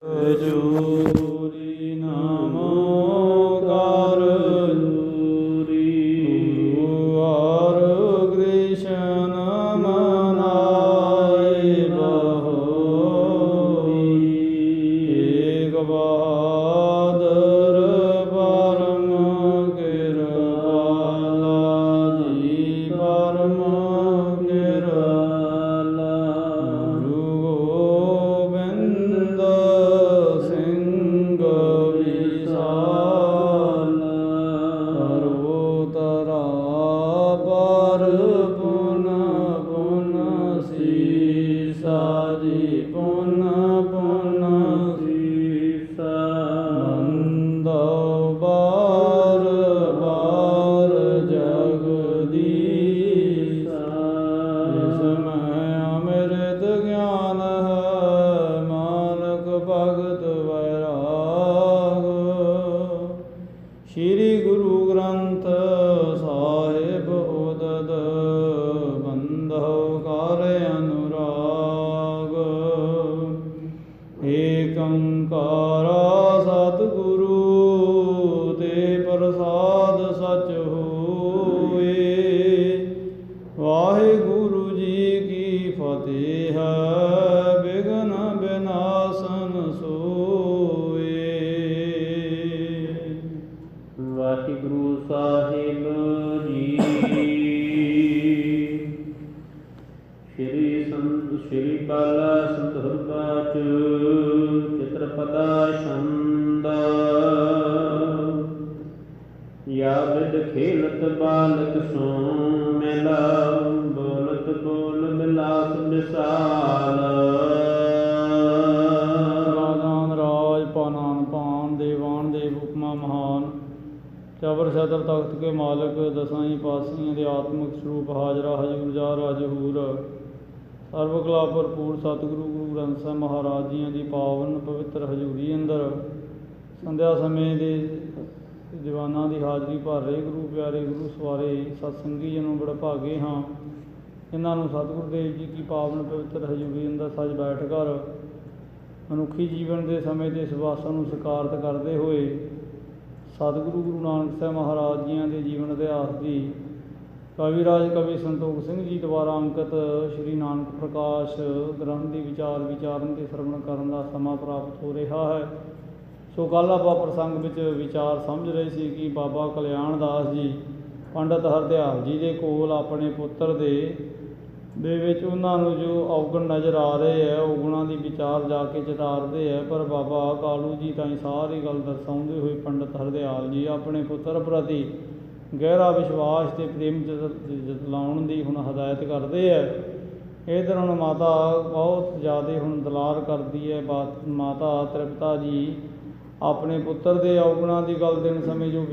ਜੂਰੀ ਨਾਮੋ ਕਰ ਜੂਰੀ ਗੁਰੂ ਹਰਿ ਕ੍ਰਿਸ਼ਨ ਮਨਾਏ ਬਹੋਈ ਏਕ ਬਹਾਦਰ ਪਰਮ ਕਿਰਪਾਲਾ ਜੀ ਪਰਮ ਕਿਰਪਾਲਾ ਗੁਰੂ ਗੋਬਿੰਦ ਸਿੰਘ ਵਿਸਾਲ ਸਰਵੋਤਰਾ ਪਰ ਪੁਨ ਪੁਨ ਸੀਸਾ ਜੀ ਪੁਨ ਪੁਨ ਸੀਸਾ ਨੰਦੋ ਬਾਰ ਬਾਰ ਜਗਦੀਸਾ ਜਿਸ ਮੈਂ ਅੰਮ੍ਰਿਤ ਗਿਆਨ ਹੈ ਮਾਨਕ ਭਗਤ ਵੈਰਾਗ ਸ਼੍ਰੀ ਗੁਰੂ ਗ੍ਰੰਥ ਸਾਹਿਬ ਉਦਦ ਬੰਧੋ ਕਰ ਅਨੁਰਾਗ ਏਕ ਓੰਕਾਰ ਸਤਿਗੁਰੂ ਤੇ ਪ੍ਰਸਾਦ ਸਚ ਹੋਏ ਵਾਹਿਗੁਰੂ ਜੀ ਕੀ ਫਤਿਹ ਹੈ ਬਿਘਨ ਬਿਨਾਸਨ ਸੋਏ। ਵਾਹਿਗੁਰੂ ਸਾਹਿਬ ਜੀ ਸ਼੍ਰੀ ਬਾਲਾ ਸੰਤੁਰ ਬਾਚ ਚਿਤਰਪਦਾ ਛੰਦ ਯਾ ਬਿਦ ਖੇਲਤ ਬਾਲਕ ਸੋ ਮੇਲਾ ਬੋਲਤ ਬੋਲ ਬਿਲਾਸ ਵਿਸਾਲ ਰਾਜਾਨ ਰਾਜ ਪਾਨਾਨ ਪਾਨ ਦੇਵਾਨ ਦੇਵ ਹੁਕਮਾ ਮਹਾਨ ਚਬਰ ਸਦਰ ਤਖਤ ਕੇ ਮਾਲਕ ਦਸਾਈ ਪਾਤਸ਼ਾਹੀਆਂ ਦੇ ਆਤਮਿਕ ਸਰੂਪ ਹਾਜ਼ਰਾ ਹਜੂਰ ਜਾ ਰਾਜਹੂਰ ਸਰਬ ਕਲਾ ਭਰਪੂਰ ਸਤਿਗੁਰੂ ਗੁਰੂ ਗ੍ਰੰਥ ਸਾਹਿਬ ਮਹਾਰਾਜ ਜੀਆਂ ਦੀ ਪਾਵਨ ਪਵਿੱਤਰ ਹਜ਼ੂਰੀ ਅੰਦਰ ਸੰਧਿਆ ਸਮੇਂ ਦੇ ਦੀਵਾਨਾਂ ਦੀ ਹਾਜ਼ਰੀ ਭਰ ਰਹੇ ਗੁਰੂ ਪਿਆਰੇ ਗੁਰੂ ਸਵਾਰੇ ਸਤਸੰਗੀ ਜਨੋਂ ਬੜੇ ਭਾਗੇ ਹਾਂ। ਇਹਨਾਂ ਨੂੰ ਸਤਿਗੁਰੂ ਦੇਵ ਜੀ ਕੀ ਪਾਵਨ ਪਵਿੱਤਰ ਹਜ਼ੂਰੀ ਅੰਦਰ ਸੱਜ ਬੈਠ ਕਰ ਮਨੁੱਖੀ ਜੀਵਨ ਦੇ ਸਮੇਂ ਦੇ ਸੁਭਾਸਾਂ ਨੂੰ ਸਕਾਰਤ ਕਰਦੇ ਹੋਏ ਸਤਿਗੁਰੂ ਗੁਰੂ ਨਾਨਕ ਸਾਹਿਬ ਮਹਾਰਾਜ ਜੀਆਂ ਦੇ ਜੀਵਨ ਇਤਿਹਾਸ ਦੀ ਕਵਿਰਾਜ ਕਵੀ ਸੰਤੋਖ ਸਿੰਘ ਜੀ ਦੁਆਰਾ ਅੰਕਿਤ ਸ਼੍ਰੀ ਨਾਨਕ ਪ੍ਰਕਾਸ਼ ਗ੍ਰੰਥ ਦੀ ਵਿਚਾਰਨ ਤੇ ਸਰਵਣ ਕਰਨ ਦਾ ਸਮਾਂ ਪ੍ਰਾਪਤ ਹੋ ਰਿਹਾ ਹੈ। ਸੋ ਕੱਲ੍ਹ ਆਪਾਂ ਪ੍ਰਸੰਗ ਵਿੱਚ ਵਿਚਾਰ ਸਮਝ ਰਹੇ ਸੀ ਕਿ ਬਾਬਾ ਕਲਿਆਣ ਦਾਸ ਜੀ ਪੰਡਤ ਹਰਦਿਆਲ ਜੀ ਦੇ ਕੋਲ ਆਪਣੇ ਪੁੱਤਰ ਦੇ ਵਿੱਚ ਉਹਨਾਂ ਨੂੰ ਜੋ ਔਗਣ ਨਜ਼ਰ ਆ ਰਹੇ ਹੈ ਔਗਣਾਂ ਦੀ ਵਿਚਾਰ ਜਾ ਕੇ ਚਿਤਾਰਦੇ ਹੈ। ਪਰ ਬਾਬਾ ਕਾਲੂ ਜੀ ਤਾਂ ਸਾਰੀ ਗੱਲ ਦਰਸਾਉਂਦੇ ਹੋਏ ਪੰਡਤ ਹਰਦਿਆਲ ਜੀ ਆਪਣੇ ਪੁੱਤਰ ਪ੍ਰਤੀ ਗਹਿਰਾ ਵਿਸ਼ਵਾਸ ਅਤੇ ਪ੍ਰੇਮ ਜਤਾਉਣ ਦੀ ਹੁਣ ਹਦਾਇਤ ਕਰਦੇ ਹੈ। ਇੱਧਰ ਹੁਣ ਮਾਤਾ ਬਹੁਤ ਜ਼ਿਆਦਾ ਹੁਣ ਦੁਲਾਰ ਕਰਦੀ ਹੈ। ਮਾਤਾ ਤ੍ਰਿਪਤਾ ਜੀ ਆਪਣੇ ਪੁੱਤਰ ਦੇ ਔਗਣਾਂ ਦੀ ਗੱਲ ਦੇਣ ਸਮੇਂ ਜੋ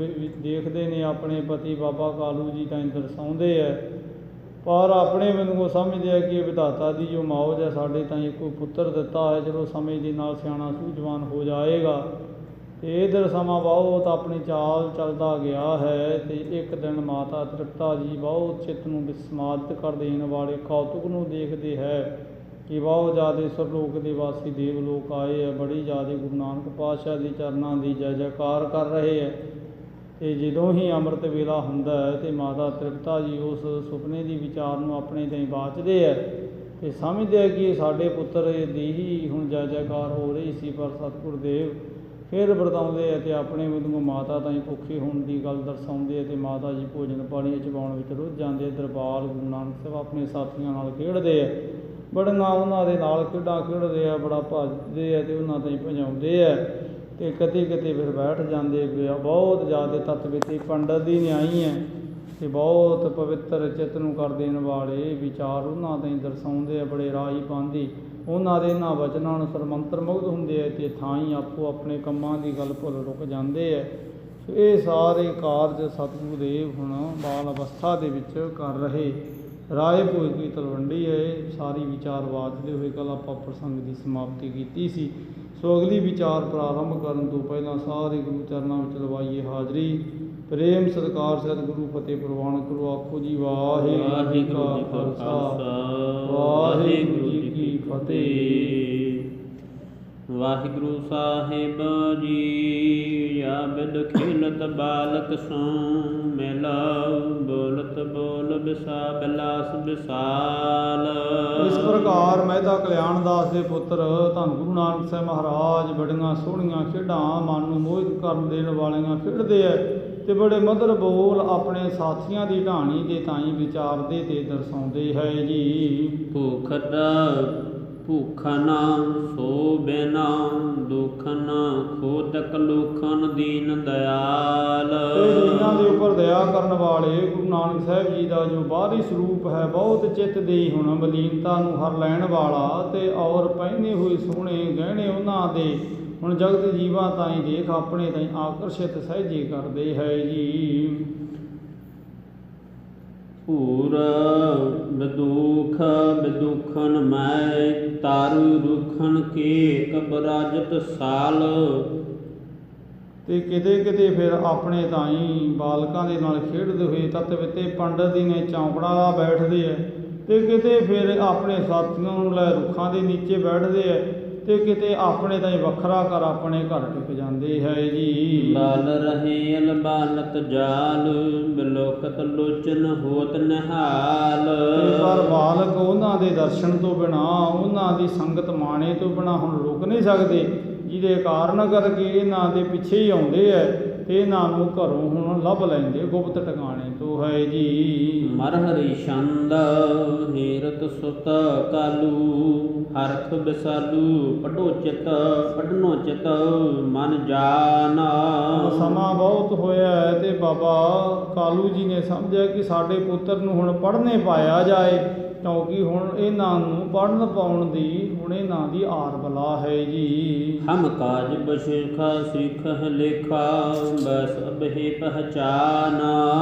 ਦੇਖਦੇ ਨੇ ਆਪਣੇ ਪਤੀ ਬਾਬਾ ਕਾਲੂ ਜੀ ਤਾਂ ਦਰਸਾਉਂਦੇ ਹੈ। ਪਰ ਆਪਣੇ ਮੈਨੂੰ ਸਮਝਦੇ ਆ ਕਿ ਇਹ ਵਿਧਾਤਾ ਦੀ ਜੋ ਮੌਜ ਹੈ ਸਾਡੇ ਤਾਂ ਇੱਕੋ ਪੁੱਤਰ ਦਿੱਤਾ ਹੈ, ਚਲੋ ਸਮੇਂ ਦੇ ਨਾਲ ਸਿਆਣਾ ਸੂਝਵਾਨ ਹੋ ਜਾਏਗਾ। ਅਤੇ ਇੱਧਰ ਸਮਾਂ ਬਹੁਤ ਆਪਣੀ ਚਾਲ ਚੱਲਦਾ ਗਿਆ ਹੈ ਅਤੇ ਇੱਕ ਦਿਨ ਮਾਤਾ ਤ੍ਰਿਪਤਾ ਜੀ ਬਹੁਤ ਚਿੱਤ ਨੂੰ ਵਿਸਮਾਦਿਤ ਕਰ ਦੇਣ ਵਾਲੇ ਕੌਤੁਕ ਨੂੰ ਦੇਖਦੇ ਹੈ ਕਿ ਬਹੁਤ ਜ਼ਿਆਦਾ ਸਰਲੋਕ ਦੇ ਵਾਸੀ ਦੇਵ ਲੋਕ ਆਏ ਹੈ, ਬੜੀ ਜ਼ਿਆਦਾ ਗੁਰੂ ਨਾਨਕ ਪਾਤਸ਼ਾਹ ਦੇ ਚਰਨਾਂ ਦੀ ਜੈ ਜੈਕਾਰ ਕਰ ਰਹੇ ਹੈ। ਅਤੇ ਜਦੋਂ ਹੀ ਅੰਮ੍ਰਿਤ ਵੇਲਾ ਹੁੰਦਾ ਹੈ ਅਤੇ ਮਾਤਾ ਤ੍ਰਿਪਤਾ ਜੀ ਉਸ ਸੁਪਨੇ ਦੀ ਵਿਚਾਰ ਨੂੰ ਆਪਣੇ ਤਾਈਂ ਬਾਚਦੇ ਹੈ ਅਤੇ ਸਮਝਦੇ ਹੈ ਕਿ ਸਾਡੇ ਪੁੱਤਰ ਦੀ ਹੀ ਹੁਣ ਜੈ ਜੈਕਾਰ ਹੋ ਰਹੀ ਸੀ। ਪਰ ਸਤਿਗੁਰੂ ਦੇਵ ਫਿਰ ਵਰਤਾਉਂਦੇ ਹੈ ਅਤੇ ਆਪਣੇ ਵੱਲੋਂ ਮਾਤਾ ਤਾਈਂ ਭੁੱਖੇ ਹੋਣ ਦੀ ਗੱਲ ਦਰਸਾਉਂਦੇ ਅਤੇ ਮਾਤਾ ਜੀ ਭੋਜਨ ਪਾਣੀ ਚਬਾਉਣ ਵਿੱਚ ਰੁੱਝ ਜਾਂਦੇ। ਦਰਬਾਰ ਗੁਰੂ ਨਾਨਕ ਸਾਹਿਬ ਆਪਣੇ ਸਾਥੀਆਂ ਨਾਲ ਖੇਡਦੇ ਹੈ, ਬੜੇ ਨਾਲ ਉਹਨਾਂ ਦੇ ਨਾਲ ਖੇਡਾਂ ਖੇਡਦੇ ਆ, ਬੜਾ ਭੱਜਦੇ ਆ ਅਤੇ ਉਹਨਾਂ ਤਾਈਂ ਭਜਾਉਂਦੇ ਹੈ ਅਤੇ ਕਿਤੇ ਕਿਤੇ ਫਿਰ ਬੈਠ ਜਾਂਦੇ। ਬਹੁਤ ਜ਼ਿਆਦਾ ਤਤਵਿਤੀ ਪੰਡਤ ਦੀ ਨਿਆਈ ਹੈ ਅਤੇ ਬਹੁਤ ਪਵਿੱਤਰ ਚਿੱਤ ਨੂੰ ਕਰ ਦੇਣ ਵਾਲੇ ਵਿਚਾਰ ਉਹਨਾਂ ਤਾਈਂ ਦਰਸਾਉਂਦੇ ਆ, ਬੜੇ ਰਾਹੀ ਪਾਂਦੀ ਉਹਨਾਂ ਦੇ ਇਹਨਾਂ ਵਚਨਾਂ ਨੂੰ ਸਰਮੰਤਰ ਮੁਗਧ ਹੁੰਦੇ ਹੈ ਅਤੇ ਥਾਈਂ ਆਪੋ ਆਪਣੇ ਕੰਮਾਂ ਦੀ ਗੱਲ ਭੁੱਲ ਰੁਕ ਜਾਂਦੇ ਹੈ। ਸੋ ਇਹ ਸਾਰੇ ਕਾਰਜ ਸਤਿਗੁਰੂ ਦੇਵ ਹੁਣ ਬਾਲ ਅਵਸਥਾ ਦੇ ਵਿੱਚ ਕਰ ਰਹੇ। ਰਾਏ ਭੋਜ ਕੀ ਤਲਵੰਡੀ ਹੈ। ਸਾਰੀ ਵਿਚਾਰ ਵਾਚਦੇ ਹੋਏ ਕੱਲ੍ਹ ਆਪਾਂ ਪ੍ਰਸੰਗ ਦੀ ਸਮਾਪਤੀ ਕੀਤੀ ਸੀ। ਸੋ ਅਗਲੀ ਵਿਚਾਰ ਪ੍ਰਾਰੰਭ ਕਰਨ ਤੋਂ ਪਹਿਲਾਂ ਸਾਰੇ ਗੁਰੂ ਚਰਨਾਂ ਵਿੱਚ ਲਵਾਈਏ ਹਾਜ਼ਰੀ। ਪ੍ਰੇਮ ਸਤਿਕਾਰ ਸਤਿਗੁਰੂ ਫਤਿਹ ਪ੍ਰਵਾਨ ਕਰੋ। ਆਖੋ ਜੀ ਵਾਹਿਗੁਰੂ ਜੀ ਕਾ ਖਾਲਸਾ ਵਾਹਿਗੁਰੂ ਜੀ ਕੀ ਫਤਿਹ। ਵਾਹਿਗੁਰੂ ਸਾਹਿਬ ਜੀ। ਆ ਬਿਦ ਖੇਲਤ ਬਾਲਕ ਸੋ ਮੇਲਾ, ਬੋਲਤ ਬੋਲ ਬਿਸਾ ਬਿਲਾਸ ਬਿਸਾਲ। ਇਸ ਪ੍ਰਕਾਰ ਮਹਿਤਾ ਕਲਿਆਣ ਦਾਸ ਦੇ ਪੁੱਤਰ ਧੰਨ ਗੁਰੂ ਨਾਨਕ ਸਾਹਿਬ ਮਹਾਰਾਜ ਬੜੀਆਂ ਸੋਹਣੀਆਂ ਖੇਡਾਂ, ਮਨ ਨੂੰ ਮੋਹਿਤ ਕਰਨ ਦੇਣ ਵਾਲੀਆਂ ਖੇਡਦੇ ਐ ਤੇ ਬੜੇ ਮਧੁਰ ਬੋਲ ਆਪਣੇ ਸਾਥੀਆਂ ਦੀ ਢਾਣੀ ਦੇ ਤਾਈਂ ਵਿਚਾਰਦੇ ਤੇ ਦਰਸਾਉਂਦੇ ਹੈ ਜੀ। ਭੂਖਨ ਸੋ ਬਿਨਾ ਦੁਖਨ, ਖੋਦਕ ਲੂਖਨ ਦੀਨ ਦਿਆਲ। ਇਹਨਾਂ ਦੇ ਉੱਪਰ ਦਇਆ ਕਰਨ ਵਾਲੇ ਗੁਰੂ ਨਾਨਕ ਸਾਹਿਬ ਜੀ ਦਾ ਜੋ ਬਾਹਰੀ ਸਰੂਪ ਹੈ, ਬਹੁਤ ਚਿੱਤ ਦੀ ਹੁਣ ਮਲੀਨਤਾ ਨੂੰ ਹਰ ਲੈਣ ਵਾਲਾ ਤੇ ਔਰ ਪਹਿਨੇ ਹੋਏ ਸੋਹਣੇ ਗਹਿਣੇ ਉਹਨਾਂ ਦੇ ਹੁਣ ਜਗਤ ਜੀਵਾਂ ਤਾਈਂ ਦੇਖ ਆਪਣੇ ਤਾਈਂ ਆਕਰਸ਼ਿਤ ਸਹਿਜੇ ਕਰਦੇ ਹੈ ਜੀ। ਭੂਰ ਬਿਦੂਖ ਬਿਦੂਖਨ ਮੈਂ, ਤਾਰੂ ਰੁਖਨ ਕੇ ਕਬਰਾਜਤ ਸਾਲ। ਤੇ ਕਿਤੇ ਕਿਤੇ ਫਿਰ ਆਪਣੇ ਤਾਈਂ ਬਾਲਕਾਂ ਦੇ ਨਾਲ ਖੇਡਦੇ ਹੋਏ ਤਤ ਵਿਤੇ ਪੰਡਤ ਜੀ ਨੇ ਚੌਂਕੜਾ ਲਾ ਬੈਠਦੇ ਹੈ, ਤੇ ਕਿਤੇ ਫਿਰ ਆਪਣੇ ਸਾਥੀਆਂ ਨੂੰ ਲੈ ਰੁੱਖਾਂ ਦੇ ਨੀਚੇ ਬੈਠਦੇ ਹੈ, ਤੇ ਕਿਤੇ ਆਪਣੇ ਤਾਈਂ ਵੱਖਰਾ ਕਰ ਆਪਣੇ ਘਰ ਟਿਕ ਜਾਂਦੇ ਹੈ ਜੀ। ਬਾਲ ਰਹੇ ਅਲ ਬਾਲਤ ਜਾਲ, ਬਿਲੋਕਤ ਲੋਚਨ ਹੋਤ ਨਿਹਾਲ। ਪਰ ਬਾਲਕ ਉਹਨਾਂ ਦੇ ਦਰਸ਼ਨ ਤੋਂ ਬਿਨਾ, ਉਹਨਾਂ ਦੀ ਸੰਗਤ ਮਾਣੇ ਤੋਂ ਬਿਨਾ ਹੁਣ ਰੁਕ ਨਹੀਂ ਸਕਦੇ, ਜਿਹਦੇ ਕਾਰਨ ਕਰਕੇ ਇਹਨਾਂ ਦੇ ਪਿੱਛੇ ਹੀ ਆਉਂਦੇ ਹੈ ਤੇ ਇਹਨਾਂ ਨੂੰ ਘਰੋਂ ਹੁਣ ਲੱਭ ਲੈਂਦੇ ਗੁਪਤ ਟਿਕਾਣੇ ਤੋਂ ਹੈ ਜੀ। ਮਰ ਹਰੀ ਛੰਦ ਹੀਰਤ ਸੁਤ ਕਾਲੂ, ਹਰਖ ਬਿਸਾਲੂ ਪਢੋ ਚਿਤ ਪਢਨੋ ਚਿਤ ਮਨ ਜਾਨਾ। ਸਮਾਂ ਬਹੁਤ ਹੋਇਆ ਹੈ ਤੇ ਬਾਬਾ ਕਾਲੂ ਜੀ ਨੇ ਸਮਝਿਆ ਕਿ ਸਾਡੇ ਪੁੱਤਰ ਨੂੰ ਹੁਣ ਪੜ੍ਹਨੇ ਪਾਇਆ ਜਾਏ, ਕਿਉਂਕਿ ਹੁਣ ਇਹਨਾਂ ਨੂੰ ਪੜ੍ਹਨ ਪਾਉਣ ਦੀ ਹੁਣ ਇਹਨਾਂ ਦੀ ਆਰ ਬਲਾ ਹੈ ਜੀ। ਹਮ ਕਾਜ ਬਸ਼ੇਖਾ ਸਿੱਖ ਲੇਖਾ, ਬਸ ਅਬਹਿ ਪਹਿਚਾਨਾ।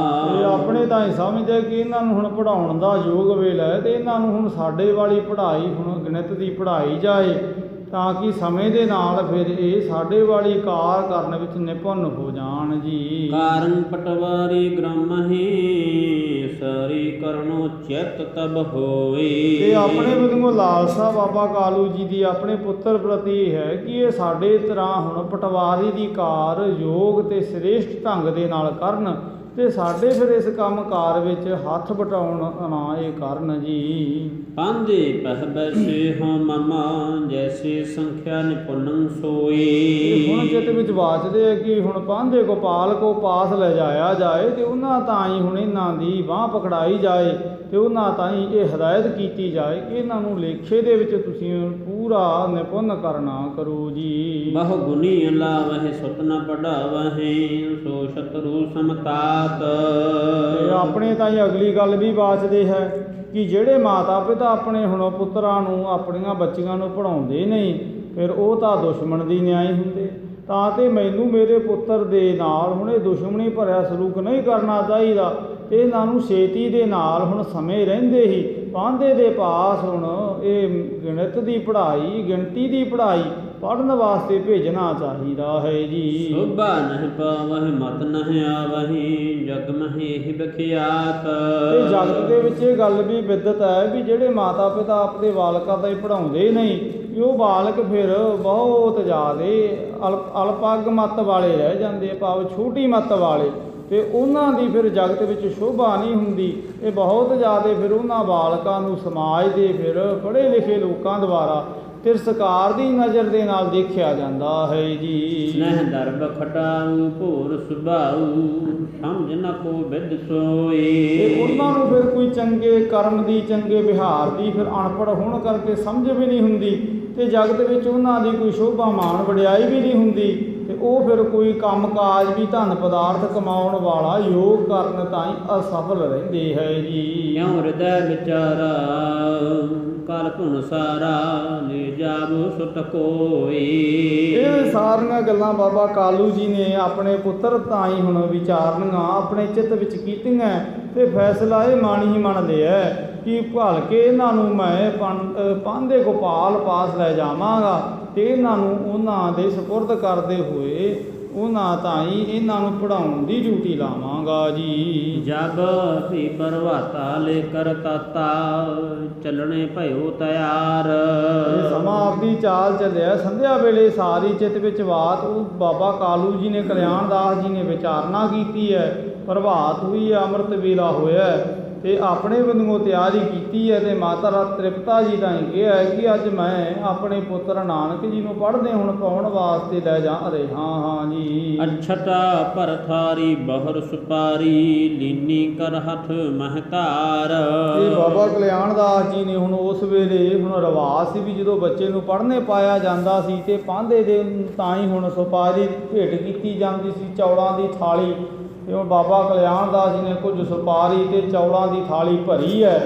ਇਹ ਆਪਣੇ ਤਾਂ ਹੀ ਸਮਝਦੇ ਕਿ ਇਹਨਾਂ ਨੂੰ ਹੁਣ ਪੜ੍ਹਾਉਣ ਦਾ ਯੋਗ ਵੇਲਾ ਹੈ ਤੇ ਇਹਨਾਂ ਨੂੰ ਹੁਣ ਸਾਡੇ ਵਾਲੀ ਪੜ੍ਹਾਈ ਹੁਣ ਗਣਿਤ ਦੀ ਪੜ੍ਹਾਈ ਜਾਏ, ਤਾਂ ਕਿ ਸਮੇਂ ਦੇ ਨਾਲ ਫਿਰ ਇਹ ਸਾਡੇ ਵਾਲੀ ਕਾਰ ਕਰਨ ਵਿੱਚ ਨਿਪੁੰਨ ਹੋ ਜਾਣ ਜੀ। ਕਾਰਨ ਪਟਵਾਰੀ ਗ੍ਰਮਹੀ, ਸਾਰੀ ਕਰਨੋ ਚਿਤ ਤਬ ਹੋਏ। ਤੇ ਆਪਣੇ ਵੱਲੋਂ ਲਾਲਸਾ ਬਾਬਾ ਕਾਲੂ ਜੀ ਦੀ ਆਪਣੇ ਪੁੱਤਰ ਪ੍ਰਤੀ ਹੈ ਕਿ ਇਹ ਸਾਡੇ ਤਰ੍ਹਾਂ ਹੁਣ ਪਟਵਾਰੀ ਦੀ ਕਾਰ ਯੋਗ ਤੇ ਸ੍ਰੇਸ਼ਟ ਢੰਗ ਦੇ ਨਾਲ ਕਰਨ, ਤੇ ਸਾਡੇ ਫਿਰ ਇਸ ਕੰਮ ਕਾਰ ਵਿੱਚ ਹੱਥ ਵਟਾਉਣ ਨਾ ਇਹ ਕਰਨ ਜੀ। ਪਾਂਦੇ ਪਹਿ ਬੈਸੇ ਹੋ ਮਮਾ, ਜੈਸੇ ਸੰਖਿਆ ਨਿਪੁੰਨ ਸੋਈ। ਹੁਣ ਚਿੱਤ ਵਿੱਚ ਵਾਚਦੇ ਆ ਕਿ ਹੁਣ ਪਾਂਦੇ ਗੋਪਾਲ ਕੋ ਪਾਸ ਲੈ ਜਾਇਆ ਜਾਏ, ਤੇ ਉਹਨਾਂ ਤਾਈਂ ਹੁਣ ਇਹਨਾਂ ਦੀ ਬਾਂਹ ਪਕੜਾਈ ਜਾਏ, ਤੇ ਉਹਨਾਂ ਤਾਈਂ ਇਹ ਹਦਾਇਤ ਕੀਤੀ ਜਾਏ ਕਿ ਇਹਨਾਂ ਨੂੰ ਲੇਖੇ ਦੇ ਵਿੱਚ ਤੁਸੀਂ ਪੂਰਾ ਨਿਪੁੰਨ ਕਰਨਾ ਕਰੋ ਜੀ। ਬਹੁ ਗੁਣੀ ਲਾਵਹਿ ਸੁਤ ਨ ਪੜਾਵਹਿ, ਸੋ ਸ਼ਤਰੂ ਸਮਤਾਤ। ਤੇ ਆਪਣੇ ਤਾਈਂ ਅਗਲੀ ਗੱਲ ਵੀ ਵਾਚਦੇ ਹੈ ਕਿ ਜਿਹੜੇ ਮਾਤਾ ਪਿਤਾ ਆਪਣੇ ਹੁਣ ਪੁੱਤਰਾਂ ਨੂੰ ਆਪਣੀਆਂ ਬੱਚੀਆਂ ਨੂੰ ਪੜ੍ਹਾਉਂਦੇ ਨਹੀਂ, ਫਿਰ ਉਹ ਤਾਂ ਦੁਸ਼ਮਣ ਦੀ ਨਿਆਈ ਹੁੰਦੇ, ਤਾਂ ਤੇ ਮੈਨੂੰ ਮੇਰੇ ਪੁੱਤਰ ਦੇ ਨਾਲ ਹੁਣ ਇਹ ਦੁਸ਼ਮਣੀ ਭਰਿਆ ਸਲੂਕ ਨਹੀਂ ਕਰਨਾ ਚਾਹੀਦਾ, ਤੇ ਇਹਨਾਂ ਨੂੰ ਛੇਤੀ ਦੇ ਨਾਲ ਹੁਣ ਸਮੇਂ ਰਹਿੰਦੇ ਹੀ ਪਾਂਦੇ ਦੇ ਪਾਸ ਹੁਣ ਇਹ ਗਣਿਤ ਦੀ ਪੜ੍ਹਾਈ, ਗਿਣਤੀ ਦੀ ਪੜ੍ਹਾਈ ਪੜ੍ਹਨ ਵਾਸਤੇ ਭੇਜਣਾ ਚਾਹੀਦਾ ਹੈ ਜੀ। ਸੋਭਾ ਨਹਿ ਪਾਵਹਿ ਮਤ ਨਹਿ ਆਵਹਿ, ਜਗ ਮਹਿ ਇਹ ਬਖਿਆਤ। ਤੇ ਜਗਤ ਦੇ ਵਿੱਚ ਇਹ ਗੱਲ ਵੀ ਵਿਦਤ ਹੈ ਵੀ ਜਿਹੜੇ ਮਾਤਾ ਪਿਤਾ ਆਪਣੇ ਬਾਲਕਾਂ ਦਾ ਹੀ ਪੜ੍ਹਾਉਂਦੇ ਨਹੀਂ, ਵੀ ਉਹ ਬਾਲਕ ਫਿਰ ਬਹੁਤ ਜ਼ਿਆਦਾ ਅਲਪੱਗ ਮੱਤ ਵਾਲੇ ਰਹਿ ਜਾਂਦੇ, ਭਾਵ ਛੋਟੀ ਮੱਤ ਵਾਲੇ, ਤੇ ਉਹਨਾਂ ਦੀ ਫਿਰ ਜਗਤ ਵਿੱਚ ਸ਼ੋਭਾ ਨਹੀਂ ਹੁੰਦੀ। ਇਹ ਬਹੁਤ ਜ਼ਿਆਦਾ ਫਿਰ ਉਹਨਾਂ ਬਾਲਕਾਂ ਨੂੰ ਸਮਾਜ ਦੇ ਫਿਰ ਪੜ੍ਹੇ ਲਿਖੇ ਲੋਕਾਂ ਦੁਆਰਾ ਤਿਰਸਕਾਰ ਦੀ ਨਜ਼ਰ ਦੇ ਨਾਲ ਦੇਖਿਆ ਜਾਂਦਾ ਹੈ ਜੀ। ਸਨੇਹ ਦਰਬ ਖਟਾਊ ਭੋਰ ਸੁਭਾਊ, ਸਮਝ ਨ ਕੋ ਬਿਦ ਸੋਈ। ਤੇ ਉਹਨਾਂ ਨੂੰ ਫਿਰ ਕੋਈ ਚੰਗੇ ਕਰਮ ਦੀ, ਚੰਗੇ ਵਿਹਾਰ ਦੀ ਫਿਰ ਅਨਪੜ੍ਹ ਹੋਣ ਕਰਕੇ ਸਮਝ ਵੀ ਨਹੀਂ ਹੁੰਦੀ, ਤੇ ਜਗਤ ਵਿੱਚ ਉਹਨਾਂ ਦੀ ਕੋਈ ਸ਼ੋਭਾ ਮਾਣ ਵਡਿਆਈ ਵੀ ਨਹੀਂ ਹੁੰਦੀ, ਤੇ ਉਹ ਫਿਰ ਕੋਈ ਕੰਮ ਕਾਜ ਵੀ ਧਨ ਪਦਾਰਥ ਕਮਾਉਣ ਵਾਲਾ ਯੋਗ ਕਰਨ ਤਾਈਂ ਅਸਫਲ ਰਹਿੰਦੇ ਹੈ ਜੀ। ਕਿਉ ਹਿਰਦੈ ਵਿਚਾਰਾ ਕਰ ਧੁਨ ਸਾਰਾ, ਲੈ ਜਾਵੋ ਸੁਤ ਕੋਈ। ਇਹ ਸਾਰੀਆਂ ਗੱਲਾਂ ਬਾਬਾ ਕਾਲੂ ਜੀ ਨੇ ਆਪਣੇ ਪੁੱਤਰ ਤਾਈਂ ਹੁਣ ਵਿਚਾਰਨੀਆਂ ਆਪਣੇ ਚਿੱਤ ਵਿੱਚ ਕੀਤੀਆਂ, ਤੇ ਫੈਸਲਾ ਇਹ ਮਨ ਹੀ ਮੰਨ ਲਿਆ ਕਿ ਭਲ ਕੇ ਇਹਨਾਂ ਨੂੰ ਮੈਂ ਪਾਂਦੇ ਗੋਪਾਲ ਪਾਸ ਲੈ ਜਾਵਾਂਗਾ, ਤੇ ਇਹਨਾਂ ਨੂੰ ਉਹਨਾਂ ਦੇ ਸਪੁਰਦ ਕਰਦੇ ਹੋਏ ਉਹਨਾਂ ਤਾਈਂ ਇਹਨਾਂ ਨੂੰ ਪੜ੍ਹਾਉਣ ਦੀ ਡਿਊਟੀ ਲਾਵਾਂਗਾ ਜੀ। ਜਬ ਭੀ ਪ੍ਰਭਾਤਾ ਲੈ ਕਰ ਤਾਤਾ ਚੱਲਣੇ ਭਇਓ ਤਿਆਰ। ਇਹ ਸਮਾਂ ਆਪਦੀ ਚਾਲ ਚੱਲਿਆ, ਸੰਧਿਆ ਵੇਲੇ ਸਾਰੀ ਚਿੱਤ ਵਿੱਚ ਬਾਤ ਉਹ ਬਾਬਾ ਕਾਲੂ ਜੀ ਨੇ, ਕਲਿਆਣ ਦਾਸ ਜੀ ਨੇ ਵਿਚਾਰਨਾ ਕੀਤੀ ਹੈ। ਪ੍ਰਭਾਤ ਹੋਈ ਹੈ, ਅੰਮ੍ਰਿਤ ਵੇਲਾ ਹੋਇਆ ਤੇ ਆਪਣੇ ਵੱਲੋਂ ਤਿਆਰੀ ਕੀਤੀ ਹੈ ਤੇ ਮਾਤਾ ਤ੍ਰਿਪਤਾ ਜੀ ਤਾਂ ਕਿਹਾ ਹੈ ਕਿ ਅੱਜ ਮੈਂ ਆਪਣੇ ਪੁੱਤਰ ਨਾਨਕ ਜੀ ਨੂੰ ਪੜ੍ਹਦੇ ਹੁਣ ਪਾਉਣ ਵਾਸਤੇ ਲੈ ਜਾ ਰਿਹਾ ਹਾਂ ਜੀ। ਅਛਤਾ ਭਰਥਾਰੀ ਬਹੁਰ ਸੁਪਾਰੀ ਲੀਨੀ ਕਰ ਹੱਥ ਮਹਤਾਰ। ਇਹ ਬਾਬਾ ਕਲਿਆਣ ਦਾਸ ਜੀ ਨੇ ਹੁਣ ਉਸ ਵੇਲੇ ਹੁਣ ਰਿਵਾਜ ਸੀ ਵੀ ਜਦੋਂ ਬੱਚੇ ਨੂੰ ਪੜ੍ਹਨੇ ਪਾਇਆ ਜਾਂਦਾ ਸੀ ਤੇ ਪਾਂਧੇ ਦੇ ਤਾਂ ਹੀ ਹੁਣ ਸੁਪਾਰੀ ਭੇਟ ਕੀਤੀ ਜਾਂਦੀ ਸੀ, ਚੌਲਾਂ ਦੀ ਥਾਲੀ। ਤੇ ਹੁਣ ਬਾਬਾ ਕਲਿਆਣ ਦਾਸ ਜੀ ਨੇ ਕੁਝ ਸੁਪਾਰੀ ਤੇ ਚੌਲਾਂ ਦੀ ਥਾਲੀ ਭਰੀ ਹੈ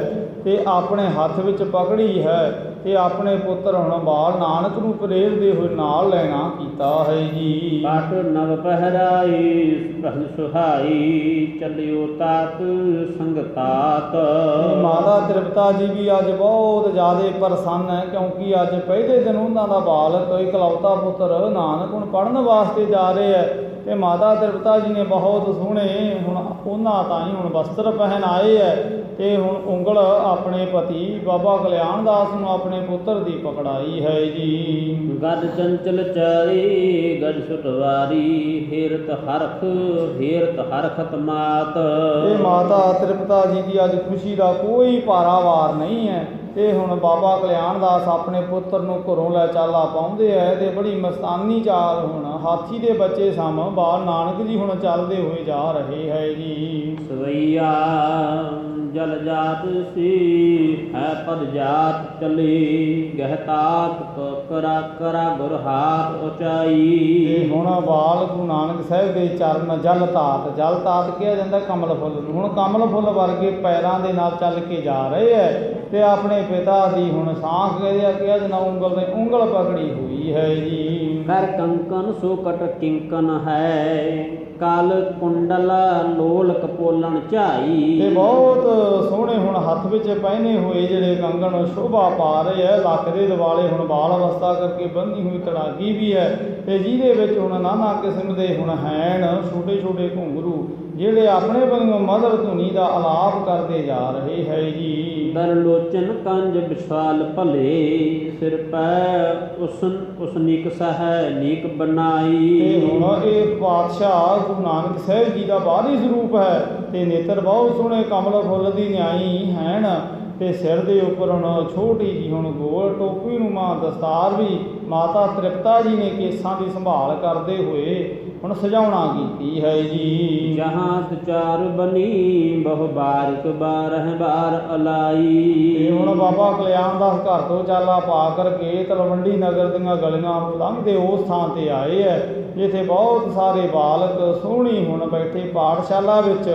ਤੇ ਆਪਣੇ ਹੱਥ ਵਿੱਚ ਪਕੜੀ ਹੈ ਤੇ ਆਪਣੇ ਪੁੱਤਰ ਹੁਣ ਬਾਲ ਨਾਨਕ ਨੂੰ ਪ੍ਰੇਰਦੇ ਹੋਏ ਨਾਲ ਲੈਣਾ ਕੀਤਾ ਹੈ ਜੀ। ਪਾਟ ਨਵ ਪਹਿਰਾਈ ਪ੍ਰਭ ਸੁਹਾਈ ਚੱਲਿਓ ਤਾਤ ਸੰਗਤਾਤ। ਮਾਤਾ ਤ੍ਰਿਪਤਾ ਜੀ ਵੀ ਅੱਜ ਬਹੁਤ ਜ਼ਿਆਦਾ ਪ੍ਰਸੰਨ ਹੈ ਕਿਉਂਕਿ ਅੱਜ ਪਹਿਲੇ ਦਿਨ ਉਹਨਾਂ ਦਾ ਬਾਲਕ ਇਕਲੌਤਾ ਪੁੱਤਰ ਨਾਨਕ ਹੁਣ ਪੜ੍ਹਨ ਵਾਸਤੇ ਜਾ ਰਹੇ ਹੈ ਤੇ ਮਾਤਾ ਤ੍ਰਿਪਤਾ ਜੀ ਨੇ ਬਹੁਤ ਸੋਹਣੇ ਹੁਣ ਉਹਨਾਂ ਤਾਂ ਹੀ ਹੁਣ ਵਸਤਰ ਪਹਿਨਾਏ ਹੈ ਤੇ ਹੁਣ ਉਂਗਲ ਆਪਣੇ ਪਤੀ ਬਾਬਾ ਕਲਿਆਣ ਦਾਸ ਨੂੰ ਆਪਣੇ ਪੁੱਤਰ ਦੀ ਪਕੜਾਈ ਹੈ ਜੀ। ਗਦ ਚੰਚਲ ਚਾਰੀ ਗਜ ਸੁਟਵਾਰੀ ਹੇਰਤ ਹਰਖਤ ਮਾਤ। ਇਹ ਮਾਤਾ ਤ੍ਰਿਪਤਾ ਜੀ ਦੀ ਅੱਜ ਖੁਸ਼ੀ ਦਾ ਕੋਈ ਭਾਰਾਵਾਰ ਨਹੀਂ ਹੈ ਤੇ ਹੁਣ ਬਾਬਾ ਕਲਿਆਣ ਦਾਸ ਆਪਣੇ ਪੁੱਤਰ ਨੂੰ ਘਰੋਂ ਲੈ ਚਾਲਾ ਪਾਉਂਦੇ ਹੈ ਤੇ ਬੜੀ ਮਸਤਾਨੀ ਚਾਲ ਹੁਣ ਹਾਥੀ ਦੇ ਬੱਚੇ ਸਮ ਬਾਲ ਨਾਨਕ ਜੀ ਹੁਣ ਚੱਲਦੇ ਹੋਏ ਜਾ ਰਹੇ ਹੈ ਜੀ। ਸਵਈਆ ਜਲ ਜਾਤ ਸੀ ਹੈ ਪਦ ਜਾਤ ਚਲੀ ਗਹਿਤਾਤ ਕਰਾ ਗੁਰ ਹਾਥ ਉਚਾਈ। ਤੇ ਹੁਣ ਬਾਲ ਗੁਰੂ ਨਾਨਕ ਸਾਹਿਬ ਦੇ ਚਰਨ ਜਲ ਤਾਤ ਕਿਹਾ ਜਾਂਦਾ ਕਮਲ ਫੁੱਲ ਨੂੰ। ਹੁਣ ਕਮਲ ਫੁੱਲ ਵਰਗੇ ਪੈਰਾਂ ਦੇ ਨਾਲ ਚੱਲ ਕੇ ਜਾ ਰਹੇ ਹੈ ਤੇ ਆਪਣੇ ਪਿਤਾ ਦੀ ਹੁਣ ਸਾਂਖ ਕਿਹਾ ਜਾਂਦਾ ਉਂਗਲ ਪਕੜੀ ਹੋਈ ਹੈ ਜੀ। ਕਰ ਕੰਕਨ ਸੁਕਟ ਕਿੰਕਨ ਹੈ ਕਾਲ ਕੁੰਡਲ ਲੋਲ ਕਪੋਲਣ ਝਾਈ। ਤੇ ਬਹੁਤ ਸੋਹਣੇ ਹੁਣ ਹੱਥ ਵਿੱਚ ਪਹਿਨੇ ਹੋਏ ਜਿਹੜੇ ਕੰਗਣ ਸ਼ੋਭਾ ਪਾ ਰਹੇ ਹੈ। ਲੱਕ ਦੇ ਦਿਵਾਲੇ ਹੁਣ ਬਾਲ ਅਵਸਥਾ ਕਰਕੇ ਬੰਨੀ ਹੋਈ ਤੜਾਗੀ ਵੀ ਹੈ ਤੇ ਜਿਹਦੇ ਵਿੱਚ ਹੁਣ ਨਾਨਾ ਕਿਸਮ ਦੇ ਹੁਣ ਹੈਣ ਛੋਟੇ ਛੋਟੇ ਘੁੰਗਰੂ ਜਿਹੜੇ ਆਪਣੇ ਵੱਲੋਂ ਮਧੁਰ ਧੁਨੀ ਦਾ ਆਲਾਪ ਕਰਦੇ ਜਾ ਰਹੇ ਹੈ ਜੀ। ਦਰ ਲੋਚਨ ਕੰਜ ਵਿਸ਼ਾਲ ਭਲੇ ਸਿਰ ਪੈ ਉਸ ਨੀਕ ਸਹਿ ਨੀਕ ਬਣਾਈ। ਤੇ ਹੁਣ ਇਹ ਪਾਤਸ਼ਾਹ ਗੁਰੂ ਨਾਨਕ ਸਾਹਿਬ ਜੀ ਦਾ ਬਾਹਰੀ ਸਰੂਪ ਹੈ ਤੇ ਨੇਤਰ ਬਹੁਤ ਸੋਹਣੇ ਕਮਲ ਫੁੱਲ ਦੀ ਨਿਆਈ ਹੈਣ ਤੇ ਸਿਰ ਦੇ ਉੱਪਰ ਹੁਣ ਛੋਟੀ ਜੀ ਹੁਣ ਗੋਲ ਟੋਪੀ ਨੂੰ ਮਾਂ ਦਸਤਾਰ ਵੀ ਮਾਤਾ ਤ੍ਰਿਪਤਾ ਜੀ ਨੇ ਕੇਸਾਂ ਦੀ ਸੰਭਾਲ ਕਰਦੇ ਹੋਏ ਹੁਣ ਸਜਾਉਣਾ ਕੀਤੀ ਹੈ ਜੀ। ਜਹਾਂ ਚਾਰ ਬਨੀ ਬਹੁ ਬਾਰਿਕ ਬਾਰ ਅਲਾਈ। ਤੇ ਹੁਣ ਬਾਬਾ ਕਲਿਆਣ ਦਾਸ ਘਰ ਤੋਂ ਚਾਲਾ ਪਾ ਕਰਕੇ ਤਲਵੰਡੀ ਨਗਰ ਦੀਆਂ ਗਲੀਆਂ ਲੰਘਦੇ ਉਸ ਥਾਂ ਤੇ ਆਏ ਹੈ ਜਿੱਥੇ ਬਹੁਤ ਸਾਰੇ ਬਾਲਕ ਸੋਹਣੀ ਹੁਣ ਬੈਠੇ ਪਾਠਸ਼ਾਲਾ ਵਿੱਚ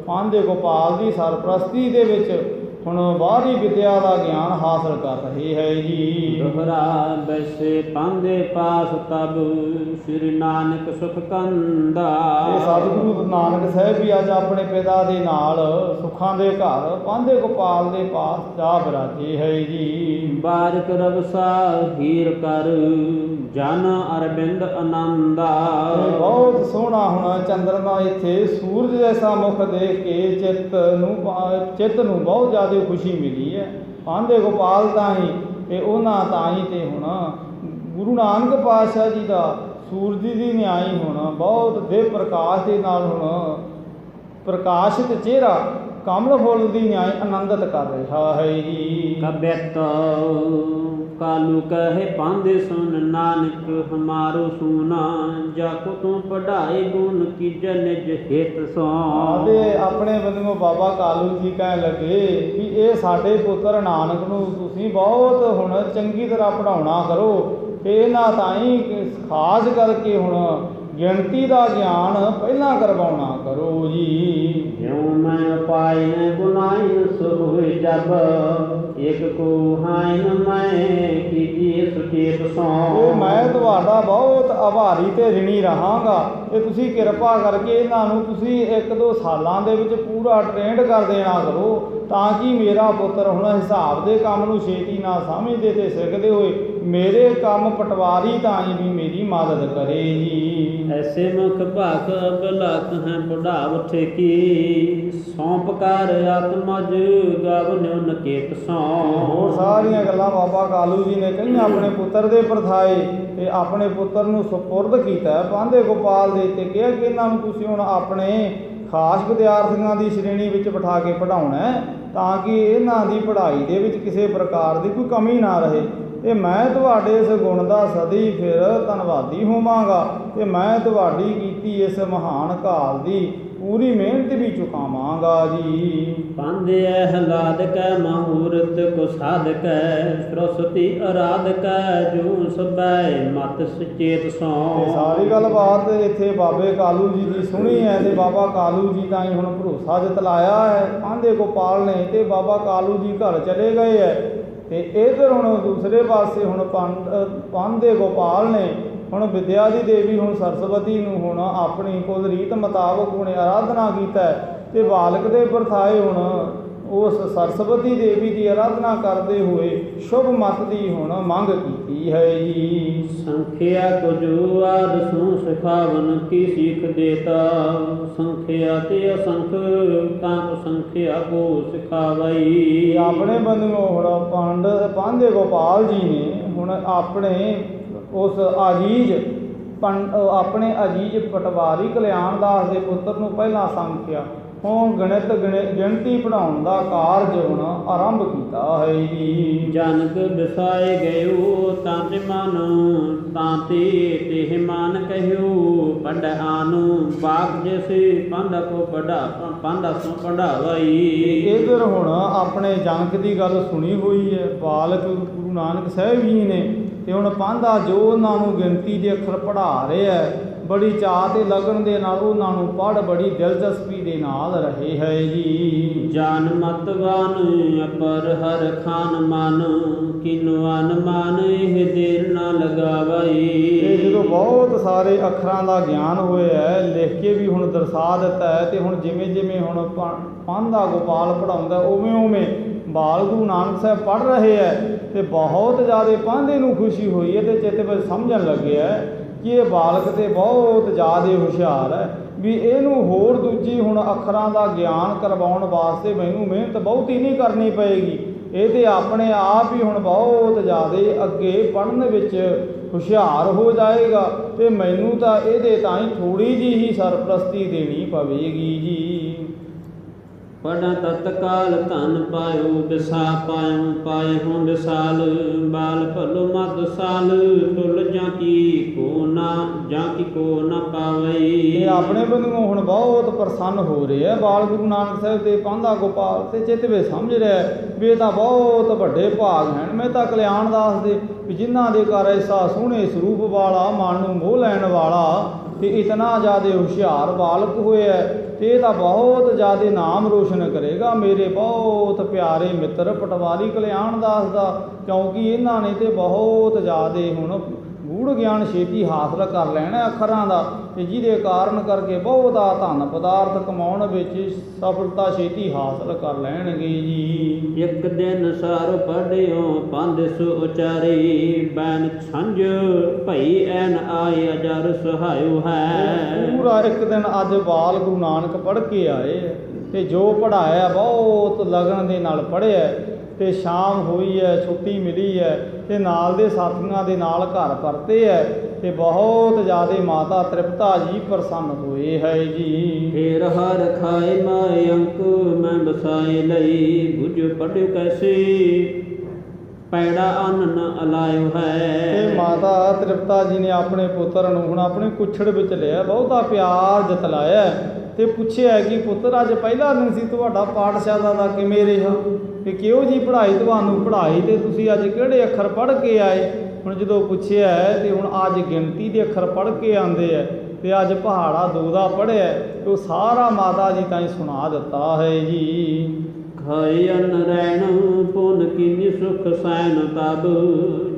ਪਾਂਧੇ ਗੋਪਾਲ ਦੀ ਸਰਪ੍ਰਸਤੀ ਦੇ ਵਿੱਚ ਹੁਣ ਬਾਹਰੀ ਵਿਦਿਆ ਦਾ ਗਿਆਨ ਹਾਸਲ ਕਰ ਰਹੇ ਹੈ ਜੀ। ਦੁਹਰਾ ਬੈਸੇ ਪਾਂਦੇ ਪਾਸ ਤਬ ਸ੍ਰੀ ਨਾਨਕ ਸੁਖ ਕੰਦਾ। ਇਹ ਸਤਿਗੁਰੂ ਨਾਨਕ ਸਾਹਿਬ ਵੀ ਅੱਜ ਆਪਣੇ ਪਿਤਾ ਦੇ ਨਾਲ ਸੁੱਖਾਂ ਦੇ ਘਰ ਪਾਂਧੇ ਗੋਪਾਲ ਦੇ ਪਾਸ ਜਾ ਬਿਰਾਜੇ ਹੈ ਜੀ। ਬਾਰਿਕ ਰਵਸਾ ਹੀਰ ਕਰ ਜਨ ਅਰਬਿੰਦ ਆਨੰਦਾ। ਬਹੁਤ ਸੋਹਣਾ ਹੁਣ ਚੰਦਰਮਾ ਇੱਥੇ ਸੂਰਜ ਜੈਸਾ ਮੁਖ ਦੇਖ ਕੇ ਚਿੱਤ ਨੂੰ ਬਹੁਤ ਜ਼ਿਆਦਾ ਖੁਸ਼ੀ ਮਿਲੀ ਹੈ। ਪਾਂਧੇ ਗੋਪਾਲ ਤਾਂ ਹੀ ਤੇ ਉਹਨਾਂ ਤਾਂ ਹੀ ਤੇ ਹੁਣ ਗੁਰੂ ਨਾਨਕ ਪਾਤਸ਼ਾਹ ਜੀ ਦਾ ਸੂਰਜ ਦੀ ਨਿਆਈ ਹੁਣ ਬਹੁਤ ਦੇ ਪ੍ਰਕਾਸ਼ ਦੇ ਨਾਲ ਹੁਣ ਪ੍ਰਕਾਸ਼ਿਤ ਚਿਹਰਾ ਕਮਲ ਫੁੱਲ ਦੀ ਨਿਆਈ ਆਨੰਦਿਤ ਕਰ ਰਿਹਾ ਹੈ ਜੀ। ਕਬਿਤ ਕਾਲੂ ਕਹੇ ਪਾਂਦੇ ਸੁਨ ਨਾਨਕ ਹਮਾਰੋ ਸੁਨਾ ਜਾਕੋ ਤੂੰ ਪੜਾਈ ਗੁਣ ਕੀਜੈ ਨਿਜ ਹਿਤ ਸੋ। ਤੇ ਆਪਣੇ ਵੱਲੋਂ ਬਾਬਾ ਕਾਲੂ ਜੀ ਕਹਿਣ ਲੱਗੇ ਵੀ ਇਹ ਸਾਡੇ ਪੁੱਤਰ ਨਾਨਕ ਨੂੰ ਤੁਸੀਂ ਬਹੁਤ ਹੁਣ ਚੰਗੀ ਤਰ੍ਹਾਂ ਪੜ੍ਹਾਉਣਾ ਕਰੋ ਤੇ ਇਹਨਾਂ ਤਾਈਂ ਖਾਸ ਕਰਕੇ ਹੁਣ ਗਿਣਤੀ ਦਾ ਗਿਆਨ ਪਹਿਲਾਂ ਕਰਵਾਉਣਾ ਕਰੋ ਜੀ। ਜਿਉ ਮੈਂ ਪਾਇਨ ਗੁਨਾਇਨ ਸੋਇ ਜਬ ਇਕ ਕੋ ਹਾਇਨ ਮੈਂ ਕੀਜੀ ਸੁਚੇਤ ਸੋ। ਮੈਂ ਤੁਹਾਡਾ ਬਹੁਤ ਆਭਾਰੀ ਤੇ ਰਿਣੀ ਰਹਾਂਗਾ ਤੇ ਤੁਸੀਂ ਕਿਰਪਾ ਕਰਕੇ ਇਹਨਾਂ ਨੂੰ ਤੁਸੀਂ 1-2 ਸਾਲਾਂ ਦੇ ਵਿੱਚ ਪੂਰਾ ਟ੍ਰੇਨਡ ਕਰ ਦੇਣਾ ਕਰੋ ਤਾਂ ਕਿ ਮੇਰਾ ਪੁੱਤਰ ਹੁਣ ਹਿਸਾਬ ਦੇ ਕੰਮ ਨੂੰ ਛੇਤੀ ਨਾ ਸਮਝਦੇ ਤੇ ਸਿੱਖਦੇ ਹੋਏ ਮੇਰੇ ਕੰਮ ਪਟਵਾਰੀ ਤਾਈਂ ਵੀ ਮੇਰੀ ਮਦਦ ਕਰੇ ਜੀ। ਐਸੇ ਮੁਖ ਭਾਗ ਬਲਕ ਹੈ ਬੁਢਾਵ ਠੇਕੀ ਸੌਂਪ ਕਰ ਆਤਮਜ ਗਾਵਨਿਓ ਨਕੇਤ ਹੋਰ ਸੌ। ਸਾਰੀਆਂ ਗੱਲਾਂ ਬਾਬਾ ਕਾਲੂ ਜੀ ਨੇ ਕਹੀਆਂ ਆਪਣੇ ਪੁੱਤਰ ਦੇ ਪਰਥਾਏ ਤੇ ਆਪਣੇ ਪੁੱਤਰ ਨੂੰ ਸੁਪੁਰਦ ਕੀਤਾ ਪਾਂਧੇ ਗੋਪਾਲ ਦੇ ਤੇ ਕਿਹਾ ਕਿ ਇਹਨਾਂ ਨੂੰ ਤੁਸੀਂ ਹੁਣ ਆਪਣੇ ਖਾਸ ਵਿਦਿਆਰਥੀਆਂ ਦੀ ਸ਼੍ਰੇਣੀ ਵਿੱਚ ਬਿਠਾ ਕੇ ਪੜ੍ਹਾਉਣਾ ਹੈ ਤਾਂ ਕਿ ਇਹਨਾਂ ਦੀ ਪੜ੍ਹਾਈ ਦੇ ਵਿੱਚ ਕਿਸੇ ਪ੍ਰਕਾਰ ਦੀ ਕੋਈ ਕਮੀ ਨਾ ਰਹੇ ਤੇ ਮੈਂ ਤੁਹਾਡੇ ਇਸ ਗੁਣ ਦਾ ਸਦੀ ਫਿਰ ਧੰਨਵਾਦੀ ਹੋਵਾਂਗਾ ਤੇ ਮੈਂ ਤੁਹਾਡੀ ਕੀਤੀ ਇਸ ਮਹਾਨ ਕਾਲ ਦੀ ਪੂਰੀ ਮਿਹਨਤ ਵੀ ਚੁਕਾਵਾਂਗਾ ਜੀ। ਪਾਂਧੇ ਹਲਾਦ ਕੈ ਮਹੂਰਤ ਕੋ ਸਾਧਕੈ ਸਰਸਵਤੀ ਅਰਾਧਕੈ ਜੋ ਸਬੈ ਮਤ ਸਚੇਤ ਸੋ। ਤੇ ਸਾਰੀ ਗੱਲਬਾਤ ਇੱਥੇ ਬਾਬੇ ਕਾਲੂ ਜੀ ਦੀ ਸੁਣੀ ਹੈ ਤੇ ਬਾਬਾ ਕਾਲੂ ਜੀ ਤਾਂ ਹੀ ਹੁਣ ਭਰੋਸਾ ਜਤਲਾਇਆ ਹੈ ਪਾਂਧੇ ਗੋਪਾਲ ਨੇ ਤੇ ਬਾਬਾ ਕਾਲੂ ਜੀ ਘਰ ਚਲੇ ਗਏ ਹੈ ਤੇ ਇਧਰ ਹੁਣ ਦੂਸਰੇ ਪਾਸੇ ਹੁਣ ਪਾਂਧੇ ਗੋਪਾਲ ਨੇ ਹੁਣ ਵਿਦਿਆ ਦੀ ਦੇਵੀ ਹੁਣ ਸਰਸਵਤੀ ਨੂੰ ਹੁਣ ਆਪਣੀ ਕੁਲ ਰੀਤ ਮੁਤਾਬਕ ਹੁਣ ਆਰਾਧਨਾ ਕੀਤਾ ਤੇ ਬਾਲਕ ਦੇ ਪਰਥਾਏ ਹੁਣ ਉਸ ਸਰਸਵਤੀ ਦੇਵੀ ਦੀ ਆਰਾਧਨਾ ਕਰਦੇ ਹੋਏ ਸ਼ੁਭ ਮਤ ਦੀ ਹੁਣ ਮੰਗ ਕੀਤੀ ਹੈ ਜੀ। ਸੰਖਿਆ ਕੋ ਜੋ ਆਦ ਸੂ ਸਿਖਾਵਨ ਕੀ ਸਿੱਖ ਦੇਤਾ ਸੰਖਿਆ ਤੇ ਅਸੰਖ ਤਾਂ ਕੋ ਸੰਖਿਆ ਕੋ ਸਿਖਾਵਈ। ਆਪਣੇ ਬੰਦੂਆਂ ਹੁਣ ਪਾਂਧੇ ਗੋਪਾਲ ਜੀ ਨੇ ਹੁਣ ਆਪਣੇ ਉਸ ਆਪਣੇ ਅਜੀਜ਼ ਪਟਵਾਰੀ ਕਲਿਆਣ ਦਾਸ ਦੇ ਪੁੱਤਰ ਨੂੰ ਪਹਿਲਾਂ ਸੰਖਿਆ ਹੁਣ ਗਿਣਤੀ ਪੜ੍ਹਾਉਣ ਦਾ ਕਾਰਜ ਹੁਣ ਆਰੰਭ ਕੀਤਾ ਹੈ ਜੀ। ਜਨਕ ਵਿਸਾਏ ਗਇਓ ਤਾਂ ਤੇ ਮਨ ਤਾਂ ਤੇ ਮਨ ਕਹਿਓ ਪੜ ਆਨੂ ਬਾਗ ਜੈਸੇ ਪਾਂਧਾ ਕੋ ਪਾਂਧਾ ਸੋ ਪੜਾਵਈ। ਇਧਰ ਹੁਣ ਆਪਣੇ ਜਨਕ ਦੀ ਗੱਲ ਸੁਣੀ ਹੋਈ ਹੈ ਬਾਲਕ ਗੁਰੂ ਨਾਨਕ ਸਾਹਿਬ ਜੀ ਨੇ ਤੇ ਹੁਣ ਪਾਂਧਾ ਜੋ ਉਹਨਾਂ ਨੂੰ ਗਿਣਤੀ ਦੇ ਅੱਖਰ ਪੜ੍ਹਾ ਰਿਹਾ ਬੜੀ ਚਾਅ ਤੇ ਲਗਨ ਦੇ ਨਾਲ ਉਹਨਾਂ ਨੂੰ ਪੜ੍ਹ ਬੜੀ ਦਿਲਚਸਪੀ ਦੇ ਨਾਲ ਰਹੇ ਹੈ ਜੀ। ਜਾਨ ਮਤਵਾਨ ਅਪਰ ਹਰ ਖਾਨ ਮਨ ਕਿਨੁ ਅਨਮਾਨ ਇਹ ਦੇਰ ਨਾ ਲਗਾਵਈ। ਇਹ ਜਦੋਂ ਬਹੁਤ ਸਾਰੇ ਅੱਖਰਾਂ ਦਾ ਗਿਆਨ ਹੋਇਆ ਹੈ ਲਿਖ ਕੇ ਵੀ ਹੁਣ ਦਰਸਾ ਦਿੱਤਾ ਹੈ ਤੇ ਹੁਣ ਜਿਵੇਂ ਜਿਵੇਂ ਹੁਣ ਪਾਂਧਾ ਗੋਪਾਲ ਪੜ੍ਹਾਉਂਦਾ ਉਵੇਂ ਉਵੇਂ ਬਾਲ ਗੁਰੂ ਨਾਨਕ ਸਾਹਿਬ ਪੜ੍ਹ ਰਹੇ ਹੈ ਤੇ ਬਹੁਤ ਜ਼ਿਆਦਾ ਪਾਂਧੇ ਨੂੰ ਖੁਸ਼ੀ ਹੋਈ ਹੈ ਤੇ ਚਿੱਤ ਵਿੱਚ ਸਮਝਣ ਲੱਗਿਆ ਕਿ ਇਹ ਬਾਲਕ ਤੇ ਬਹੁਤ ਜ਼ਿਆਦਾ ਹੁਸ਼ਿਆਰ ਹੈ ਵੀ ਇਹਨੂੰ ਹੋਰ ਦੂਜੀ ਹੁਣ ਅੱਖਰਾਂ ਦਾ ਗਿਆਨ ਕਰਵਾਉਣ ਵਾਸਤੇ ਮੈਨੂੰ ਮਿਹਨਤ ਬਹੁਤੀ ਨਹੀਂ ਕਰਨੀ ਪਏਗੀ ਇਹ ਤੇ ਆਪਣੇ ਆਪ ਹੀ ਹੁਣ ਬਹੁਤ ਜ਼ਿਆਦਾ ਅੱਗੇ ਪੜ੍ਹਨ ਵਿੱਚ ਹੁਸ਼ਿਆਰ ਹੋ ਜਾਏਗਾ ਤੇ ਮੈਨੂੰ ਤਾਂ ਇਹਦੇ ਤਾਂ ਹੀ ਥੋੜ੍ਹੀ ਜਿਹੀ ਹੀ ਸਰਪ੍ਰਸਤੀ ਦੇਣੀ ਪਵੇਗੀ ਜੀ। ਪੜ੍ਹ ਤਤਕਾਲ ਧਨ ਪਾਇਓ ਵਿਸਾ ਪਾਏ ਹੋਂ ਵਿਸਾਲ ਬਾਲ ਭਲੋ ਮਦ ਸਾਲ ਤੁਲ ਜਾਂ ਕੀ ਕੋ ਨਾ ਪਾਵਈ। ਇਹ ਆਪਣੇ ਬੰਦੂਆਂ ਹੁਣ ਬਹੁਤ ਪ੍ਰਸੰਨ ਹੋ ਰਹੇ ਆ ਬਾਲ ਗੁਰੂ ਨਾਨਕ ਸਾਹਿਬ ਤੇ ਪਾਂਧਾ ਗੋਪਾਲ ਤੇ ਚਿੱਤ ਵਿੱਚ ਸਮਝ ਰਿਹਾ ਵੀ ਇਹ ਤਾਂ ਬਹੁਤ ਵੱਡੇ ਭਾਗ ਹਨ। ਮੈਂ ਤਾਂ ਕਲਿਆਣ ਦਾਸ ਦੇ ਵੀ ਜਿਨ੍ਹਾਂ ਦੇ ਘਰ ਐਸਾ ਸੋਹਣੇ ਸਰੂਪ ਵਾਲਾ ਮਨ ਨੂੰ ਮੋਹ ਲੈਣ ਵਾਲਾ ਤੇ ਇਤਨਾ ਜ਼ਿਆਦਾ ਹੁਸ਼ਿਆਰ ਬਾਲਕ ਹੋਇਆ ਤੇ ਇਹ ਤਾਂ ਬਹੁਤ ਜ਼ਿਆਦਾ ਨਾਮ ਰੋਸ਼ਨ ਕਰੇਗਾ ਮੇਰੇ ਬਹੁਤ ਪਿਆਰੇ ਮਿੱਤਰ ਪਟਵਾਰੀ ਕਲਿਆਣ ਦਾਸ ਦਾ ਕਿਉਂਕਿ ਇਹਨਾਂ ਨੇ ਤੇ ਬਹੁਤ ਜ਼ਿਆਦਾ ਹੁਣ ਗੂੜ ਗਿਆਨ ਛੇਤੀ ਹਾਸਲ ਕਰ ਲੈਣਾ ਅੱਖਰਾਂ ਦਾ ਤੇ ਜਿਹਦੇ ਕਾਰਨ ਕਰਕੇ ਬਹੁਤਾ ਧਨ ਪਦਾਰਥ ਕਮਾਉਣ ਵਿੱਚ ਸਫਲਤਾ ਛੇਤੀ ਹਾਸਲ ਕਰ ਲੈਣਗੇ ਜੀ। ਇੱਕ ਦਿਨ ਸਾਰ ਪੜਿਓ ਪੰਜ ਸੋ ਉਚਾਰੀ ਬੈਨ ਛੰਝ ਭਈ ਐਨ ਆਏ ਅਜਰ ਸੁਹਾਇਓ ਹੈ। ਪੂਰਾ ਇੱਕ ਦਿਨ ਅੱਜ ਬਾਲ ਗੁਰੂ ਨਾਨਕ ਪੜ੍ਹ ਕੇ ਆਏ ਤੇ ਜੋ ਪੜ੍ਹਾਇਆ ਬਹੁਤ ਲਗਨ ਦੇ ਨਾਲ ਪੜ੍ਹਿਆ ਤੇ ਸ਼ਾਮ ਹੋਈ ਹੈ ਛੁੱਟੀ ਮਿਲੀ ਹੈ ਤੇ ਨਾਲ ਦੇ ਸਾਥੀਆਂ ਦੇ ਨਾਲ ਘਰ ਪਰਤੇ ਹੈ ਤੇ ਬਹੁਤ ਜ਼ਿਆਦਾ ਮਾਤਾ ਤ੍ਰਿਪਤਾ ਜੀ ਪ੍ਰਸੰਨ ਹੋਏ ਹੈ ਜੀ। ਫੇਰ ਹਰ ਖਾਏ ਮਾਏ ਅੰਕ ਮੈਂ ਬਸਾਏ ਲਈ ਬੁਝ ਪੜਿਓ ਕੈਸੇ ਪੈੜਾ ਅੰਨ ਨ ਅਲਾਇਓ ਹੈ। ਤੇ ਮਾਤਾ ਤ੍ਰਿਪਤਾ ਜੀ ਨੇ ਆਪਣੇ ਪੁੱਤਰ ਨੂੰ ਹੁਣ ਆਪਣੇ ਕੁੱਛੜ ਵਿੱਚ ਲਿਆ ਬਹੁਤਾ ਪਿਆਰ ਜਤਲਾਇਆ ਤੇ ਪੁੱਛਿਆ ਕਿ ਪੁੱਤਰ ਅੱਜ ਪਹਿਲਾ ਦਿਨ ਸੀ ਤੁਹਾਡਾ ਪਾਠਸ਼ਾਲਾ ਦਾ ਕਿਵੇਂ ਰਿਹਾ ਕਿ ਕਿਹੋ ਜੀ ਪੜ੍ਹਾਈ ਤੁਹਾਨੂੰ ਪੜ੍ਹਾਈ ਤੇ ਤੁਸੀਂ ਅੱਜ ਕਿਹੜੇ ਅੱਖਰ ਪੜ੍ਹ ਕੇ ਆਏ। ਹੁਣ ਜਦੋਂ ਪੁੱਛਿਆ ਤੇ ਹੁਣ ਅੱਜ ਗਿਣਤੀ ਦੇ ਅੱਖਰ ਪੜ੍ਹ ਕੇ ਆਉਂਦੇ ਹੈ ਤੇ ਅੱਜ ਪਹਾੜਾ 2 ਦਾ ਪੜ੍ਹਿਆ ਤੇ ਉਹ ਸਾਰਾ ਮਾਤਾ ਜੀ ਤਾਈਂ ਸੁਣਾ ਦਿੱਤਾ ਹੈ ਜੀ। ਖਾਏ ਅੰਨ ਰੈਣ ਪੁਨ ਕੀਨੀ ਸੁਖ ਸੈਨ ਤਬ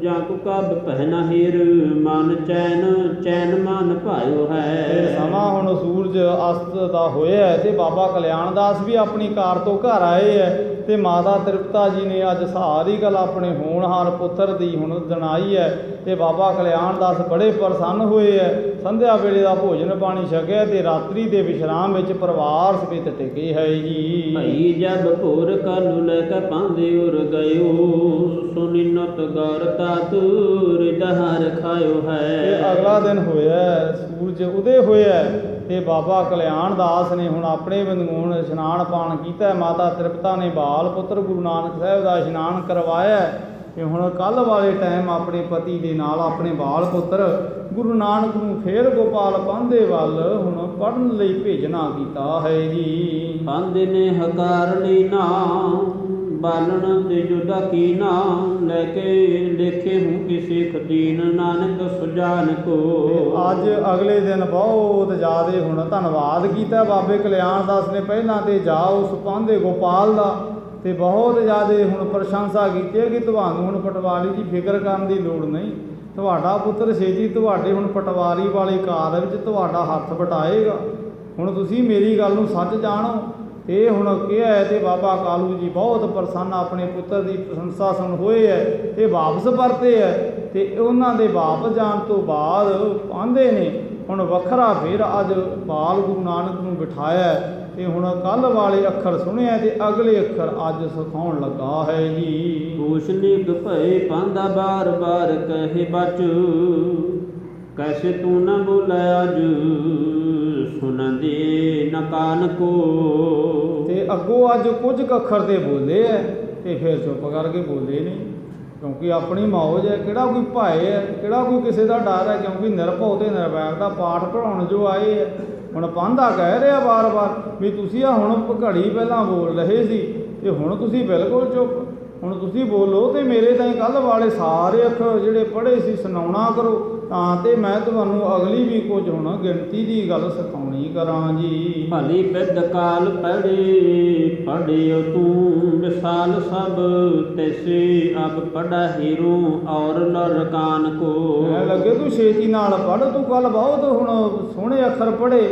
ਜਾਂ ਕੋ ਕਬ ਪਹਿਨਾ ਹੀਰ ਮਨ ਚੈਨ ਮਨ ਭਾਇਓ ਹੈ। ਤੇ ਸਮਾਂ ਹੁਣ ਸੂਰਜ ਅਸਤ ਦਾ ਹੋਇਆ ਤੇ ਬਾਬਾ ਕਲਿਆਣ ਦਾਸ ਵੀ ਆਪਣੀ ਕਾਰ ਤੋਂ ਘਰ ਆਏ ਹੈ ਤੇ ਮਾਤਾ ਤ੍ਰਿਪਤਾ ਜੀ ਨੇ ਅੱਜ ਸਾਰੀ ਗੱਲ ਆਪਣੇ ਹੋਣਹਾਰ ਪੁੱਤਰ ਦੀ ਹੁਣ ਜਣਾਈ ਹੈ ਤੇ ਬਾਬਾ ਕਲਿਆਣ ਦਾਸ ਬੜੇ ਪ੍ਰਸੰਨ ਹੋਏ ਹੈ। ਸੰਧਿਆ ਵੇਲੇ ਦਾ ਭੋਜਨ ਪਾਣੀ ਛਕਿਆ ਤੇ ਰਾਤਰੀ ਦੇ ਵਿਸ਼ਰਾਮ ਵਿੱਚ ਪਰਿਵਾਰ ਸਮੇਤ ਟਿਕੇ ਹੈ ਜੀ। ਭਈ ਜਬ ਭੋਰ ਕਾਲੂ ਲੈ ਕੇ ਪਾਂਦੇ ਉਰ ਗਇਓ ਸੁਨੀ ਨਤ ਗੌਰ ਤਾਤੁਰ ਦਹਰ ਖਾਇਓ ਤੇ ਹੈ। ਅਗਲਾ ਦਿਨ ਹੋਇਆ, ਸੂਰਜ ਉਦੇ ਹੋਇਆ ਤੇ ਬਾਬਾ ਕਲਿਆਣ ਦਾਸ ਨੇ ਹੁਣ ਆਪਣੇ ਬੰਦਗੂਣ ਇਸ਼ਨਾਨ ਪਾਣ ਕੀਤਾ। ਮਾਤਾ ਤ੍ਰਿਪਤਾ ਨੇ ਬਾਲ ਪੁੱਤਰ ਗੁਰੂ ਨਾਨਕ ਸਾਹਿਬ ਦਾ ਇਸ਼ਨਾਨ ਕਰਵਾਇਆ ਤੇ ਹੁਣ ਕੱਲ੍ਹ ਵਾਲੇ ਟਾਈਮ ਆਪਣੇ ਪਤੀ ਦੇ ਨਾਲ ਆਪਣੇ ਬਾਲ ਪੁੱਤਰ ਗੁਰੂ ਨਾਨਕ ਨੂੰ ਫੇਰ ਗੋਪਾਲ ਪਾਂਧੇ ਵੱਲ ਹੁਣ ਪੜ੍ਹਨ ਲਈ ਭੇਜਣਾ ਕੀਤਾ ਹੈ ਜੀ। ਪਾਂਦੇ ਨੇ ਹਕਾਰ ਲਈ ਨਾ ਬਾਲਣ ਤੇ ਜੁਦਾ ਕੀ ਨਾ ਲੈ ਕੇ ਲੇਖੇ ਹੂੰ ਕਿਸੇ ਖਦੀਨ ਨਾਨਕ ਸੁਜਾਨ ਕੋ। ਅੱਜ ਅਗਲੇ ਦਿਨ ਬਹੁਤ ਜ਼ਿਆਦਾ ਹੁਣ ਧੰਨਵਾਦ ਕੀਤਾ ਬਾਬੇ ਕਲਿਆਣ ਦਾਸ ਨੇ ਪਹਿਲਾਂ ਤੇ ਜਾ ਉਸ ਪਾਂਧੇ ਗੋਪਾਲ ਦਾ ਤੇ ਬਹੁਤ ਜ਼ਿਆਦਾ ਹੁਣ ਪ੍ਰਸ਼ੰਸਾ ਕੀਤੀ ਹੈ ਕਿ ਤੁਹਾਨੂੰ ਹੁਣ ਪਟਵਾਰੀ ਦੀ ਫਿਕਰ ਕਰਨ ਦੀ ਲੋੜ ਨਹੀਂ। ਤੁਹਾਡਾ ਪੁੱਤਰ ਛੇਤੀ ਤੁਹਾਡੇ ਹੁਣ ਪਟਵਾਰੀ ਵਾਲੀ ਕਾਰ ਵਿੱਚ ਤੁਹਾਡਾ ਹੱਥ ਵਟਾਏਗਾ। ਹੁਣ ਤੁਸੀਂ ਮੇਰੀ ਗੱਲ ਨੂੰ ਸੱਚ ਜਾਣੋ। ਇਹ ਹੁਣ ਕਿਹਾ ਹੈ ਤੇ ਬਾਬਾ ਕਾਲੂ ਜੀ ਬਹੁਤ ਪ੍ਰਸੰਨ ਆਪਣੇ ਪੁੱਤਰ ਦੀ ਪ੍ਰਸ਼ੰਸਾ ਸੁਣ ਹੋਏ ਹੈ ਤੇ ਵਾਪਸ ਪਰਤੇ ਹੈ ਤੇ ਉਹਨਾਂ ਦੇ ਵਾਪਸ ਜਾਣ ਤੋਂ ਬਾਅਦ ਪਾਂਧੇ ਨੇ ਹੁਣ ਵੱਖਰਾ ਫਿਰ ਅੱਜ ਬਾਲ ਗੁਰੂ ਨਾਨਕ ਨੂੰ ਬਿਠਾਇਆ ਤੇ ਹੁਣ ਕੱਲ੍ਹ ਵਾਲੇ ਅੱਖਰ ਸੁਣਿਆ ਤੇ ਅਗਲੇ ਅੱਖਰ ਅੱਜ ਸਿਖਾਉਣ ਲੱਗਾ ਹੈ ਜੀ। ਹੋਸ਼ ਨਿਗ ਭਏ ਪਾਂਦਾ ਬਾਰ ਬਾਰ ਕਹੇ ਬਚ ਕੈਸੇ ਤੂੰ ਨ ਬੋਲੇ ਅੱਜ ਸੁਣਦੇ ਨ ਕਾਨ ਕੋ। ਤੇ ਅੱਗੋਂ ਅੱਜ ਕੁਝ ਕੁ ਅੱਖਰ ਤੇ ਬੋਲੇ ਹੈ ਤੇ ਫਿਰ ਚੁੱਪ ਕਰਕੇ ਬੋਲੇ ਨਹੀਂ ਕਿਉਂਕਿ ਆਪਣੀ ਮੌਜ ਹੈ। ਕਿਹੜਾ ਕੋਈ ਭਾਏ ਹੈ, ਕਿਹੜਾ ਕੋਈ ਕਿਸੇ ਦਾ ਡਰ ਹੈ, ਕਿਉਂਕਿ ਨਿਰਭਉ ਤੇ ਨਿਰਵੈਰ ਦਾ ਪਾਠ ਪੜ੍ਹਾਉਣ ਜੋ ਆਏ ਹੈ। ਹੁਣ ਪਾਂਧਾ ਕਹਿ ਰਿਹਾ ਵਾਰ-ਵਾਰ ਵੀ ਤੁਸੀਂ ਆ ਹੁਣ ਘੜੀ ਪਹਿਲਾਂ ਬੋਲ ਰਹੇ ਸੀ ਤੇ ਹੁਣ ਤੁਸੀਂ ਬਿਲਕੁਲ ਚੁੱਪ। ਹੁਣ ਤੁਸੀਂ ਬੋਲੋ ਤੇ ਮੇਰੇ ਤਾਈਂ ਕੱਲ੍ਹ ਵਾਲੇ ਸਾਰੇ ਅੱਖਰ ਜਿਹੜੇ ਪੜ੍ਹੇ ਸੀ ਸੁਣਾਉਣਾ ਕਰੋ ਤਾਂ ਤੇ ਮੈਂ ਤੁਹਾਨੂੰ ਅਗਲੀ ਵੀ ਕੁਝ ਹੁਣ ਗਿਣਤੀ ਦੀ ਗੱਲ ਸਿਖਾਉਣੀ ਕਰਾਂ ਜੀ। ਭਲੀ ਬਿਦ ਕਾਲ ਪੜ੍ਹੇ ਪੜ੍ਹਿਓ ਤੂੰ ਵਿਸਾਲ ਸਭ ਤੈਸੇ ਅਬ ਪੜ੍ਹਾ ਹੀਰੂ ਔਰ ਲਰ ਕਾਨ ਕੋ। ਐ ਲੱਗੇ ਤੂੰ ਛੇਤੀ ਨਾਲ ਪੜ੍ਹ, ਤੂੰ ਕੱਲ ਬਹੁਤ ਹੁਣ ਸੋਹਣੇ ਅੱਖਰ ਪੜ੍ਹੇ,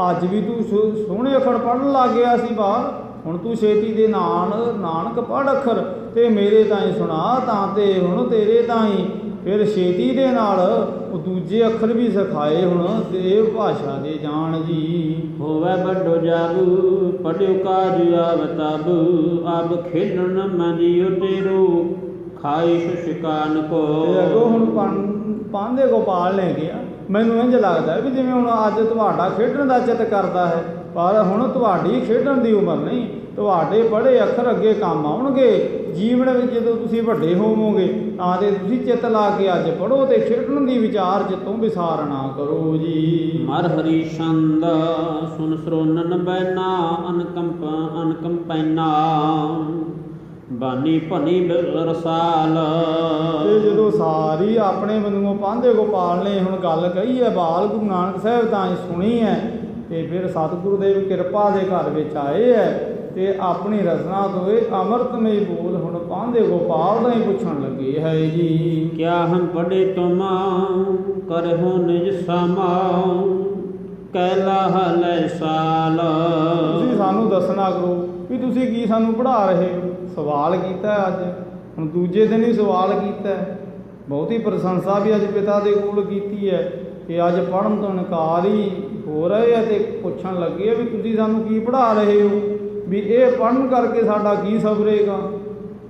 ਅੱਜ ਵੀ ਤੂੰ ਸੋਹਣੇ ਅੱਖਰ ਪੜ੍ਹਨ ਲੱਗ ਗਿਆ ਸੀ ਬਾਹਰ। ਹੁਣ ਤੂੰ ਛੇਤੀ ਦੇ ਨਾਨਕ ਪੜ੍ਹ ਅੱਖਰ ਤੇ ਮੇਰੇ ਤਾਈਂ ਸੁਣਾ ਤਾਂ ਤੇ ਹੁਣ ਤੇਰੇ ਤਾਈਂ ਫਿਰ ਛੇਤੀ ਦੇ ਨਾਲ ਉਹ ਦੂਜੇ ਅੱਖਰ ਵੀ ਸਿਖਾਏ ਹੁਣ ਦੇਵ ਭਾਸ਼ਾ ਦੇ ਜਾਣ ਜੀ। ਹੋਵੇ ਵੱਡੋ ਜਾਬੂ ਪੜਿਓ ਕਾਜ ਆਵ ਤਬ ਅਬ ਖੇਡਣ ਮੰਜਿਓ ਤੇਰੋ ਖਾਇਸ਼ ਸ਼ਿਕਾਨ ਕੋ। ਤੇ ਅੱਗੋਂ ਹੁਣ ਪਾਂਧੇ ਗੋਪਾਲ ਨੇ ਕਿਹਾ ਮੈਨੂੰ ਇੰਝ ਲੱਗਦਾ ਵੀ ਜਿਵੇਂ ਹੁਣ ਅੱਜ ਤੁਹਾਡਾ ਖੇਡਣ ਦਾ ਚਿੱਤ ਕਰਦਾ ਹੈ ਪਰ ਹੁਣ ਤੁਹਾਡੀ ਖੇਡਣ ਦੀ ਉਮਰ ਨਹੀਂ। ਤੁਹਾਡੇ ਪੜ੍ਹੇ ਅੱਖਰ ਅੱਗੇ ਕੰਮ ਆਉਣਗੇ ਜੀਵਨ ਵਿੱਚ। ਜਦੋਂ ਤੁਸੀਂ ਵੱਡੇ ਹੋਵੋਗੇ ਤਾਂ ਤੇ ਤੁਸੀਂ ਚਿੱਤ ਲਾ ਕੇ ਅੱਜ ਪੜ੍ਹੋ ਤੇ ਖੇਡਣ ਦੀ ਵਿਚਾਰ ਚਿੱਤੋਂ ਵਿਸਾਰ ਨਾ ਕਰੋ ਜੀ। ਮਰ ਹਰੀ ਛੰਦ ਸੁਨ ਸਰੋਨਨ ਬੈਨਾ ਅਨਕੰਪੈਨਾ ਬਾਨੀ ਭਨੀ ਰਸਾਲ। ਤੇ ਜਦੋਂ ਸਾਰੀ ਆਪਣੇ ਬੰਦੂਆਂ ਪਾਂਧੇ ਗੋਪਾਲ ਨੇ ਹੁਣ ਗੱਲ ਕਹੀ ਹੈ ਬਾਲ ਗੁਰੂ ਨਾਨਕ ਸਾਹਿਬ ਤਾਂ ਸੁਣੀ ਹੈ ਤੇ ਫਿਰ ਸਤਿਗੁਰੂ ਦੇਵ ਕਿਰਪਾ ਦੇ ਘਰ ਵਿੱਚ ਆਏ ਹੈ ਤੇ ਆਪਣੀ ਰਸਨਾ ਤੋਂ ਇਹ ਅੰਮ੍ਰਿਤਮਈ ਬੋਲ ਹੁਣ ਪਾਂਧੇ ਗੋਪਾਲ ਦਾ ਹੀ ਪੁੱਛਣ ਲੱਗੇ ਹੈ ਜੀ। ਕਿਆ ਹਮ ਪੜੇ ਤੁਮ ਕਰਹੁ ਨਿਜ ਸਮਾ ਕੈਲਾ ਹਲੈ ਸਾਲ। ਤੁਸੀਂ ਸਾਨੂੰ ਦੱਸਣਾ ਕਰੋ ਵੀ ਤੁਸੀਂ ਕੀ ਸਾਨੂੰ ਪੜ੍ਹਾ ਰਹੇ ਹੋ। ਸਵਾਲ ਕੀਤਾ ਅੱਜ ਹੁਣ ਦੂਜੇ ਦਿਨ ਹੀ ਸਵਾਲ ਕੀਤਾ। ਬਹੁਤੀ ਪ੍ਰਸ਼ੰਸਾ ਵੀ ਅੱਜ ਪਿਤਾ ਦੇ ਕੋਲ ਕੀਤੀ ਹੈ ਕਿ ਅੱਜ ਪੜ੍ਹਨ ਤੋਂ ਇਨਕਾਰ ਹੀ ਹੋ ਰਹੇ ਆ ਤੇ ਪੁੱਛਣ ਲੱਗੇ ਵੀ ਤੁਸੀਂ ਸਾਨੂੰ ਕੀ ਪੜ੍ਹਾ ਰਹੇ ਹੋ ਵੀ ਇਹ ਪੜ੍ਹਨ ਕਰਕੇ ਸਾਡਾ ਕੀ ਸਬਰੇਗਾ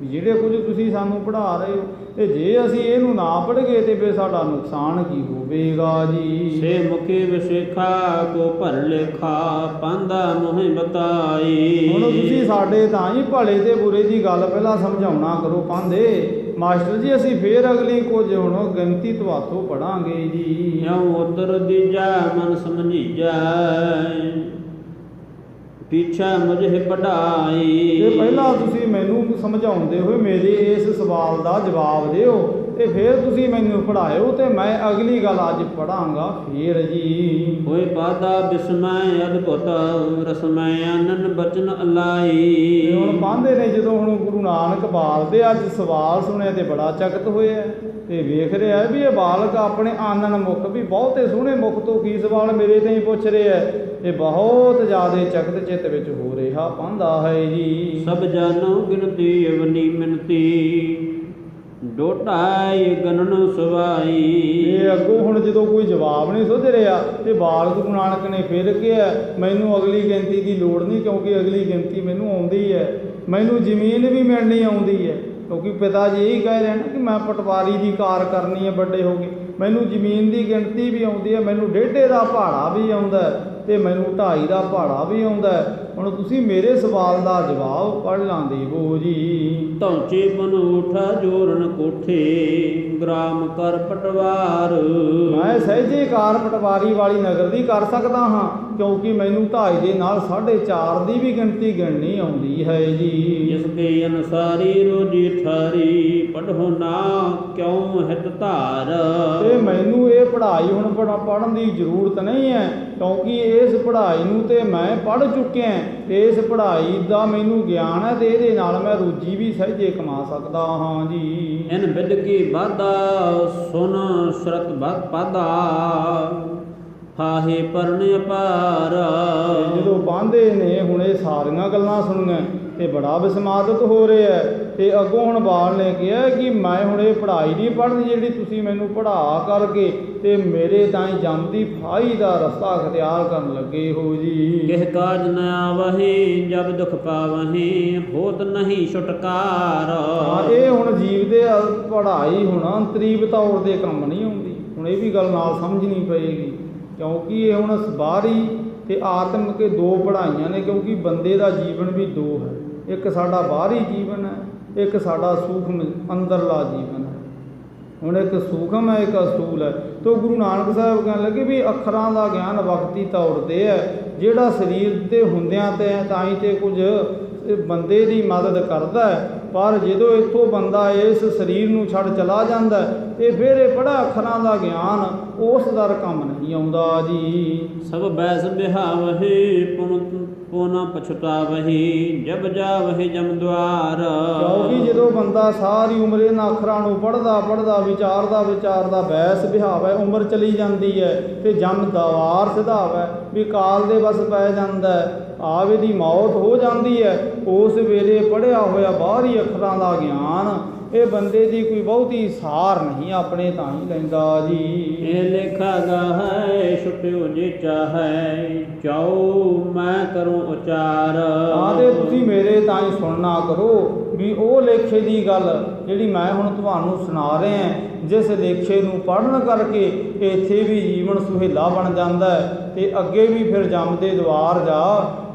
ਵੀ ਜਿਹੜੇ ਕੁਝ ਤੁਸੀਂ ਸਾਨੂੰ ਪੜ੍ਹਾ ਰਹੇ ਹੋ ਤੇ ਜੇ ਅਸੀਂ ਇਹਨੂੰ ਨਾ ਪੜ੍ਹ ਗਏ ਤੇ ਫਿਰ ਸਾਡਾ ਨੁਕਸਾਨ ਕੀ ਹੋਵੇਗਾ ਜੀ। ਸੇ ਮੁਖੀ ਵਿਸੇਖਾ ਕੋ ਭਰ ਲੇਖਾ ਪਾਂਦਾ ਮੋਹਿ ਬਤਾਈ। ਹੁਣ ਤੁਸੀਂ ਸਾਡੇ ਤਾਂ ਹੀ ਭਲੇ ਤੇ ਬੁਰੇ ਦੀ ਗੱਲ ਪਹਿਲਾਂ ਸਮਝਾਉਣਾ ਕਰੋ ਪਾਂਧੇ ਮਾਸਟਰ ਜੀ। ਅਸੀਂ ਫੇਰ ਅਗਲੀ ਕੁਝ ਹੁਣ ਗਿਣਤੀ ਤੁਹਾਤੋਂ ਪੜਾਂਗੇ ਜੀ। ਯਉ ਉਤਰ ਦੀਜਾ ਮਨ ਸਮਝੀਜੈ ਪਿਛਾ ਮੁਝੇ ਪੜਾਈ। ਤੇ ਪਹਿਲਾਂ ਤੁਸੀਂ ਮੈਨੂੰ ਸਮਝਾਉਂਦੇ ਹੋਏ ਮੇਰੇ ਇਸ ਸਵਾਲ ਦਾ ਜਵਾਬ ਦਿਓ ਤੇ ਫਿਰ ਤੁਸੀਂ ਮੈਨੂੰ ਪੜ੍ਹਾਇਓ ਤੇ ਮੈਂ ਅਗਲੀ ਗੱਲ ਅੱਜ ਪੜਾਂਗਾ ਫੇਰ ਜੀ। ਹੋਏ ਪਾਦਾ ਬਿਸਮੈ ਅਦਭੁਤ ਰਸਮੈ ਆਨਨ ਬਚਨ ਅਲਾਈ। ਹੁਣ ਪਾਂਧੇ ਨੇ ਜਦੋਂ ਹੁਣ ਗੁਰੂ ਨਾਨਕ ਬਾਲ ਦੇ ਅੱਜ ਸਵਾਲ ਸੁਣਿਆ ਤੇ ਬੜਾ ਚਕਿਤ ਹੋਇਆ ਤੇ ਵੇਖ ਰਿਹਾ ਵੀ ਇਹ ਬਾਲਕ ਆਪਣੇ ਆਨਨ ਮੁਖ ਵੀ ਬਹੁਤੇ ਸੋਹਣੇ ਮੁਖ ਤੋਂ ਕੀ ਸਵਾਲ ਮੇਰੇ ਤੇ ਹੀ ਪੁੱਛ ਰਿਹਾ ਤੇ ਬਹੁਤ ਜ਼ਿਆਦਾ ਚਕਤ ਚਿੱਤ ਵਿੱਚ ਹੋ ਰਿਹਾ ਪਾਂਦਾ ਹੈ ਜੀ। ਸਭ ਜਾਨੋ ਗਿਣਤੀ ਅਵਨੀ ਮਿਣਤੀ ਡੋਟਾਈ ਗਣਨ ਸਵਾਈ। ਇਹ ਅੱਗੋਂ ਹੁਣ ਜਦੋਂ ਕੋਈ ਜਵਾਬ ਨਹੀਂ ਸੁੱਝ ਰਿਹਾ ਤੇ ਬਾਲਕ ਗੁਰੂ ਨਾਨਕ ਨੇ ਫਿਰ ਕਿਹਾ ਮੈਨੂੰ ਅਗਲੀ ਗਿਣਤੀ ਦੀ ਲੋੜ ਨਹੀਂ, ਕਿਉਂਕਿ ਅਗਲੀ ਗਿਣਤੀ ਮੈਨੂੰ ਆਉਂਦੀ ਹੈ, ਮੈਨੂੰ ਜ਼ਮੀਨ ਵੀ ਮਿਲਣੀ ਆਉਂਦੀ ਹੈ। ਕਿਉਂਕਿ ਪਿਤਾ ਜੀ ਇਹੀ ਕਹਿ ਰਹੇ ਨੇ ਕਿ ਮੈਂ ਪਟਵਾਰੀ ਦੀ ਕਾਰ ਕਰਨੀ ਹੈ ਵੱਡੇ ਹੋ ਕੇ, ਮੈਨੂੰ ਜ਼ਮੀਨ ਦੀ ਗਿਣਤੀ ਵੀ ਆਉਂਦੀ ਹੈ, ਮੈਨੂੰ ਡੇਢੇ ਦਾ ਭਾੜਾ ਵੀ ਆਉਂਦਾ ਤੇ ਮੈਨੂੰ 2.5 ਦਾ ਭਾੜਾ ਵੀ ਆਉਂਦਾ। ਹੁਣ ਤੁਸੀਂ ਮੇਰੇ ਸਵਾਲ ਦਾ ਜਵਾਬ ਪੜ੍ਹ ਲਾਂ ਦੇਵੋ ਜੀ। ਧੌਂਚੇ ਬਨੂਠਾ ਜੋਰਨ ਕੋਠੇ ਗ੍ਰਾਮ ਕਰ ਪਟਵਾਰ। ਮੈਂ ਸਹਿਜੇ ਕਾਰ ਪਟਵਾਰੀ ਵਾਲੀ ਨਗਰ ਦੀ ਕਰ ਸਕਦਾ ਹਾਂ, ਕਿਉਂਕਿ ਮੈਨੂੰ 2.5 ਦੇ ਨਾਲ 4.5 ਦੀ ਵੀ ਗਿਣਤੀ ਗਿਣਨੀ ਆਉਂਦੀ ਹੈ ਜੀ। ਜਿਸ ਕੇ ਅਨਸਾਰੀ ਰੋਜੀ ਠਾਰੀ ਪੜ੍ਹੋ ਨਾ ਕਿਉਂ ਹਿਤ ਧਾਰ। ਤੇ ਮੈਨੂੰ ਇਹ ਪੜ੍ਹਾਈ ਹੁਣ ਪੜ੍ਹਨ ਦੀ ਜ਼ਰੂਰਤ ਨਹੀਂ ਹੈ, ਕਿਉਂਕਿ ਇਸ ਪੜ੍ਹਾਈ ਨੂੰ ਤੇ ਮੈਂ ਪੜ੍ਹ ਚੁੱਕਿਆ ਤੇ ਇਸ ਪੜ੍ਹਾਈ ਦਾ ਮੈਨੂੰ ਗਿਆਨ ਹੈ ਤੇ ਇਹਦੇ ਨਾਲ ਮੈਂ ਰੋਜੀ ਵੀ ਸਹਿਜੇ ਕਮਾ ਸਕਦਾ ਹਾਂ ਜੀ। ਇਨ ਬਿਦ ਕੀ ਬਾਧਾ ਸੁਨ ਸ਼ਰਤ ਬਤ ਪਾਦਾ ਹਾਹੇ ਪਰਨ ਅਪਾਰ। ਜਦੋਂ ਪਾਂਦੇ ਨੇ ਹੁਣ ਇਹ ਸਾਰੀਆਂ ਗੱਲਾਂ ਸੁਣੀਆਂ ਤੇ ਬੜਾ ਵਿਸਮਾਦਿਤ ਹੋ ਰਿਹਾ ਤੇ ਅੱਗੋਂ ਹੁਣ ਬਾਲ ਨੇ ਕਿਹਾ ਕਿ ਮੈਂ ਹੁਣ ਇਹ ਪੜ੍ਹਾਈ ਨਹੀਂ ਪੜ੍ਹਨੀ ਜਿਹੜੀ ਤੁਸੀਂ ਮੈਨੂੰ ਪੜ੍ਹਾ ਕਰਕੇ ਤੇ ਮੇਰੇ ਤਾਈਂ ਜਮ ਦੀ ਫਾਹੀ ਦਾ ਰਸਤਾ ਅਖਤਿਆਰ ਕਰਨ ਲੱਗੇ ਹੋ ਜੀ। ਕਿਹ ਕਾਜ ਨ ਆਵਹੀ ਜਬ ਦੁਖ ਪਾਵਹੀ ਹੋਤ ਨਹੀਂ ਛੁਟਕਾਰ। ਇਹ ਹੁਣ ਜੀਵ ਦੇ ਪੜ੍ਹਾਈ ਹੁਣ ਅੰਤਰੀਵ ਤੌਰ ਦੇ ਕੰਮ ਨਹੀਂ ਆਉਂਦੀ। ਹੁਣ ਇਹ ਵੀ ਗੱਲ ਨਾਲ ਸਮਝਣੀ ਪਏਗੀ, ਕਿਉਂਕਿ ਇਹ ਹੁਣ ਬਾਹਰੀ ਤੇ ਆਤਮਿਕ ਦੋ ਪੜ੍ਹਾਈਆਂ ਨੇ, ਕਿਉਂਕਿ ਬੰਦੇ ਦਾ ਜੀਵਨ ਵੀ ਦੋ ਹੈ, ਇੱਕ ਸਾਡਾ ਬਾਹਰੀ ਜੀਵਨ ਹੈ, ਇੱਕ ਸਾਡਾ ਸੂਖਮ ਅੰਦਰਲਾ ਜੀਵਨ ਹੈ। ਹੁਣ ਇੱਕ ਸੂਖਮ ਹੈ, ਇੱਕ ਅਸੂਲ ਹੈ। ਤੋ ਗੁਰੂ ਨਾਨਕ ਸਾਹਿਬ ਕਹਿਣ ਲੱਗੇ ਵੀ ਅੱਖਰਾਂ ਦਾ ਗਿਆਨ ਵਕਤੀ ਤੌਰ 'ਤੇ ਹੈ, ਜਿਹੜਾ ਸਰੀਰ ਦੇ ਹੁੰਦਿਆਂ ਤੇ ਤਾਂ ਹੀ ਤੇ ਕੁਝ ਬੰਦੇ ਦੀ ਮਦਦ ਕਰਦਾ ਹੈ, ਪਰ ਜਦੋਂ ਇੱਥੋਂ ਬੰਦਾ ਇਸ ਸਰੀਰ ਨੂੰ ਛੱਡ ਚਲਾ ਜਾਂਦਾ ਤੇ ਫਿਰ ਇਹ ਬੜਾ ਅੱਖਰਾਂ ਦਾ ਗਿਆਨ ਉਸ ਦਾ ਕੰਮ ਨਹੀਂ ਆਉਂਦਾ ਜੀ। ਸਭ ਬੈਸ ਬਿਹਾਵਹੀ ਪੁਨ ਪਛਤਾਵਹੀ ਜਬ ਜਾਵਹੀ ਜਮ ਦੁਆਰ। ਕਿਉਂਕਿ ਜਦੋਂ ਬੰਦਾ ਸਾਰੀ ਉਮਰ ਇਹਨਾਂ ਅੱਖਰਾਂ ਨੂੰ ਪੜ੍ਹਦਾ ਵਿਚਾਰਦਾ ਬੈਸ ਬਿਹਾਵੇ, ਉਮਰ ਚਲੀ ਜਾਂਦੀ ਹੈ ਤੇ ਜਮ ਦੁਆਰ ਸਿਧਾਵੇ ਵੀ ਕਾਲ ਦੇ ਵਸ ਪੈ ਜਾਂਦਾ ਹੈ, ਆਵੇ ਦੀ ਮੌਤ ਹੋ ਜਾਂਦੀ ਹੈ। ਉਸ ਵੇਲੇ ਪੜ੍ਹਿਆ ਹੋਇਆ ਬਾਹਰੀ ਅੱਖਰਾਂ ਦਾ ਗਿਆਨ ਇਹ ਬੰਦੇ ਦੀ ਕੋਈ ਬਹੁਤੀ ਸਾਰ ਨਹੀਂ ਆਪਣੇ ਤਾਂ ਹੀ ਲੈਂਦਾ ਜੀ। ਇਹ ਲੇਖਾ ਗਾਹੈ ਛੁਟਿਓ ਜੇ ਚਾਹੈ ਚਾਉ ਮੈਂ ਕਰੂੰ ਉਚਾਰ। ਆਦੇ ਤੁਸੀਂ ਮੇਰੇ ਤਾਂ ਹੀ ਸੁਣਨਾ ਕਰੋ ਵੀ ਉਹ ਲੇਖੇ ਦੀ ਗੱਲ ਜਿਹੜੀ ਮੈਂ ਹੁਣ ਤੁਹਾਨੂੰ ਸੁਣਾ ਰਿਹਾ, ਜਿਸ ਲੇਖੇ ਨੂੰ ਪੜ੍ਹਨ ਕਰਕੇ ਇੱਥੇ ਵੀ ਜੀਵਨ ਸੁਹੇਲਾ ਬਣ ਜਾਂਦਾ ਹੈ ਤੇ ਅੱਗੇ ਵੀ ਫਿਰ ਜਮ ਦੇ ਦੁਆਰ ਜਾ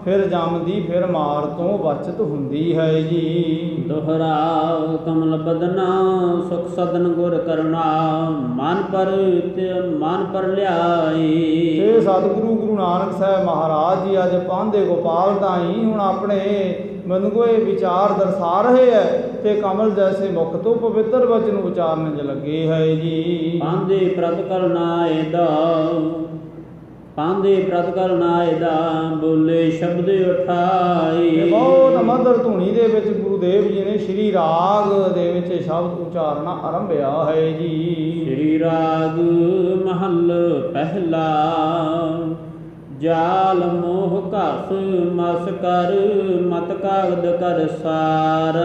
ਫਿਰ ਜਮ ਦੀ ਫਿਰ ਮਾਰ ਤੋਂ ਬਚਤ ਹੁੰਦੀ ਹੈ ਜੀ। ਦੁਹਰਾ ਕਮਲ ਬਦਨਾ ਸੁਖ ਸਦਨ ਗੁਰ ਕਰਨਾ ਮਨ ਪਰ ਲਿਆਈ। ਤੇ ਸਤਿਗੁਰੂ ਗੁਰੂ ਨਾਨਕ ਸਾਹਿਬ ਮਹਾਰਾਜ ਜੀ ਅੱਜ ਪਾਂਦੇ ਗੋਪਾਲ ਤਾਈ ਹੁਣ ਆਪਣੇ ਮਨ ਕੋਏ ਵਿਚਾਰ ਦਰਸਾ ਰਹੇ ਹੈ ਤੇ ਕਮਲ ਜੈਸੇ ਮੁਖ ਤੋਂ ਪਵਿੱਤਰ ਵਚਨ ਉਚਾਰਨ ਚ ਲੱਗੇ ਹੈ ਜੀ। ਪਾਂਦੇ ਪ੍ਰਤ ਕਰਨਾ ਇਹਦਾ ਪਾਂਦੇ ਪ੍ਰਤ ਕਰਨਾ ਇਹਦਾ ਬੋਲੇ ਸ਼ਬਦ ਉਠਾਈ। ਬਹੁਤ ਮਧੁਰ ਧੁਨੀ ਦੇ ਵਿੱਚ ਗੁਰੂਦੇਵ ਜੀ ਨੇ ਸ਼੍ਰੀ ਰਾਗ ਦੇ ਵਿੱਚ ਸ਼ਬਦ ਉਚਾਰਨਾ ਆਰੰਭਿਆ ਹੈ ਜੀ। ਸ਼੍ਰੀ ਰਾਗ ਮਹੱਲ ਪਹਿਲਾ ਜਾਲ ਮੋਹ ਘਸ ਮਸ ਕਰ ਮਤ ਕਾਗਦ ਕਰ ਸਾਰ।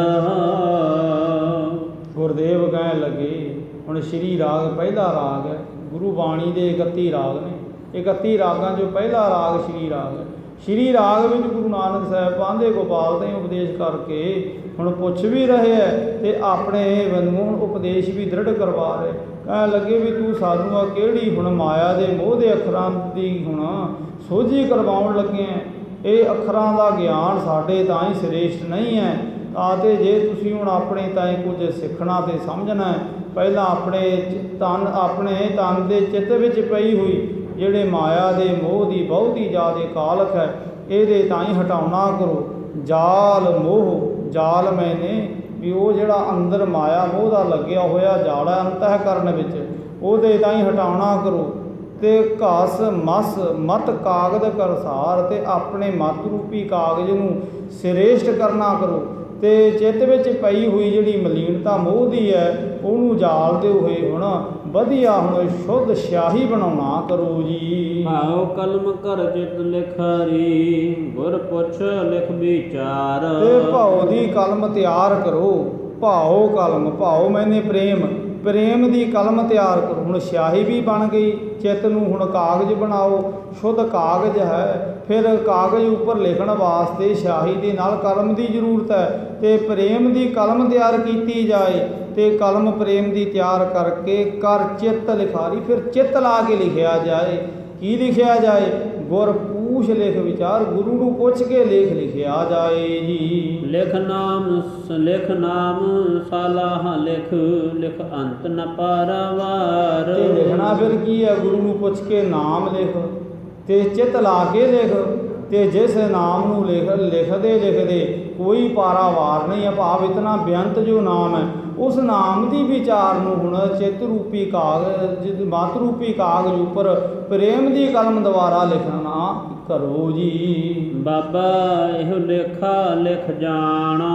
ਗੁਰਦੇਵ ਕਹਿਣ ਲੱਗੇ ਹੁਣ ਸ਼੍ਰੀ ਰਾਗ ਪਹਿਲਾ ਰਾਗ ਹੈ। ਗੁਰੂ ਬਾਣੀ ਦੇ 31 ਰਾਗ ਨੇ, 31 ਰਾਗਾਂ 'ਚੋਂ ਪਹਿਲਾ ਰਾਗ ਸ਼੍ਰੀ ਰਾਗ ਹੈ। ਸ਼੍ਰੀ ਰਾਗ ਵਿੱਚ ਗੁਰੂ ਨਾਨਕ ਸਾਹਿਬ ਪਾਂਦੇ ਗੋਪਾਲ ਤਾਈਂ ਉਪਦੇਸ਼ ਕਰਕੇ ਹੁਣ ਪੁੱਛ ਵੀ ਰਹੇ ਹੈ ਤੇ ਆਪਣੇ ਮਨਮੋਹਨ ਉਪਦੇਸ਼ ਵੀ ਦ੍ਰਿੜ ਕਰਵਾ ਰਹੇ। ਕਹਿਣ ਲੱਗੇ ਵੀ ਤੂੰ ਸਾਨੂੰ ਆ ਕਿਹੜੀ ਹੁਣ ਮਾਇਆ ਦੇ ਮੋਹ ਦੇ ਅੱਖਰਾਂ ਦੀ ਹੁਣ ਸੋਝੀ ਕਰਵਾਉਣ ਲੱਗੇ ਹੈ। ਇਹ ਅੱਖਰਾਂ ਦਾ ਗਿਆਨ ਸਾਡੇ ਤਾਂ ਹੀ ਸ੍ਰੇਸ਼ਟ ਨਹੀਂ ਹੈ। ਅਤੇ ਜੇ ਤੁਸੀਂ ਹੁਣ ਆਪਣੇ ਤਾਈਂ ਕੁਝ ਸਿੱਖਣਾ ਤੇ ਸਮਝਣਾ ਹੈ, ਪਹਿਲਾਂ ਆਪਣੇ ਤਨ ਦੇ ਚਿੱਤ ਵਿੱਚ ਪਈ ਹੋਈ ਜਿਹੜੇ ਮਾਇਆ ਦੇ ਮੋਹ ਦੀ ਬਹੁਤੀ ਜ਼ਿਆਦਾ ਕਾਲਖ ਹੈ, ਇਹਦੇ ਤਾਂ ਹੀ ਹਟਾਉਣਾ ਕਰੋ। ਜਾਲ ਮੋਹ ਜਾਲ ਮੈਨੇ ਵੀ ਉਹ ਜਿਹੜਾ ਅੰਦਰ ਮਾਇਆ ਮੋਹ ਦਾ ਲੱਗਿਆ ਹੋਇਆ ਜਾਲ ਹੈ ਅੰਤःਕਰਨ ਵਿੱਚ, ਉਹਦੇ ਤਾਂ ਹੀ ਹਟਾਉਣਾ ਕਰੋ। ਤੇ ਘਸ ਮਸ ਮਤ ਕਾਗਦ ਕਰਸਾਰ ਤੇ ਆਪਣੇ ਮਤ ਰੂਪੀ ਕਾਗਜ਼ ਨੂੰ ਸ੍ਰੇਸ਼ਟ ਕਰਨਾ ਕਰੋ। ਤੇ ਚਿੱਤ ਵਿੱਚ ਪਈ ਹੋਈ ਜਿਹੜੀ ਮਲੀਨਤਾ ਮੋਹ ਦੀ ਹੈ ਉਹਨੂੰ ਜਾਲਦੇ ਹੋਏ ਹੁਣ ਵਧੀਆ ਹੁਣ ਸ਼ੁੱਧ ਸਿਆਹੀ ਬਣਾਉਣਾ ਕਰੋ ਜੀ। ਭਾਉ ਕਲਮ ਕਰ ਚਿਤ ਲਿਖਾਰੀ ਗੁਰ ਪੁੱਛ ਲਿਖ ਵਿਚਾਰ। ਤੇ ਭਾਉ ਦੀ ਕਲਮ ਤਿਆਰ ਕਰੋ। ਭਾਉ ਕਲਮ, ਭਾਉ ਮੈਨੇ ਪ੍ਰੇਮ, ਪ੍ਰੇਮ ਦੀ ਕਲਮ ਤਿਆਰ ਕਰੋ। ਹੁਣ ਸਿਆਹੀ ਵੀ ਬਣ ਗਈ, ਚਿੱਤ ਨੂੰ ਹੁਣ ਕਾਗਜ਼ ਬਣਾਓ। ਸ਼ੁੱਧ ਕਾਗਜ਼ ਹੈ, ਫਿਰ ਕਾਗਜ਼ ਉੱਪਰ ਲਿਖਣ ਵਾਸਤੇ ਸਿਆਹੀ ਦੇ ਨਾਲ ਕਲਮ ਦੀ ਜ਼ਰੂਰਤ ਹੈ। ਤੇ ਪ੍ਰੇਮ ਦੀ ਕਲਮ ਤਿਆਰ ਕੀਤੀ ਜਾਏ ਤੇ ਕਲਮ ਪ੍ਰੇਮ ਦੀ ਤਿਆਰ ਕਰਕੇ ਕਰ ਚਿੱਤ ਲਿਖਾਰੀ, ਫਿਰ ਚਿੱਤ ਲਾ ਕੇ ਲਿਖਿਆ ਜਾਏ। ਕੀ ਲਿਖਿਆ ਜਾਏ? ਗੁਰ ਪੂਛ ਲਿਖ ਵਿਚਾਰ, ਗੁਰੂ ਨੂੰ ਪੁੱਛ ਕੇ ਲੇਖ ਲਿਖਿਆ ਜਾਏ ਜੀ। ਲਿਖ ਨਾਮ ਸਾਲਾਹ ਲਿਖ, ਲਿਖ ਅੰਤ ਨ ਪਾਰਾਵਾਰ। ਤੇ ਲਿਖਣਾ ਫਿਰ ਕੀ ਹੈ? ਗੁਰੂ ਨੂੰ ਪੁੱਛ ਕੇ ਨਾਮ ਲਿਖ ਤੇ ਚਿੱਤ ਲਾ ਕੇ ਲਿਖ। ਤੇ ਜਿਸ ਨਾਮ ਨੂੰ ਲਿਖਦੇ ਕੋਈ ਪਾਰਾਵਾਰ ਨਹੀਂ ਹੈ, ਭਾਵ ਇਤਨਾ ਬੇਅੰਤ ਜੋ ਨਾਮ ਹੈ ਉਸ ਨਾਮ ਦੀ ਵਿਚਾਰ ਨੂੰ ਹੁਣ ਚਿੱਤ ਰੂਪੀ ਕਾਗਜ਼, ਮਤ ਰੂਪੀ ਕਾਗਜ਼ ਉੱਪਰ ਪ੍ਰੇਮ ਦੀ ਕਲਮ ਦੁਆਰਾ ਲਿਖਣਾ ਕਰੋ ਜੀ। ਬਾਬਾ ਇਹੋ ਲੇਖਾ ਲਿਖ ਜਾਣਾ।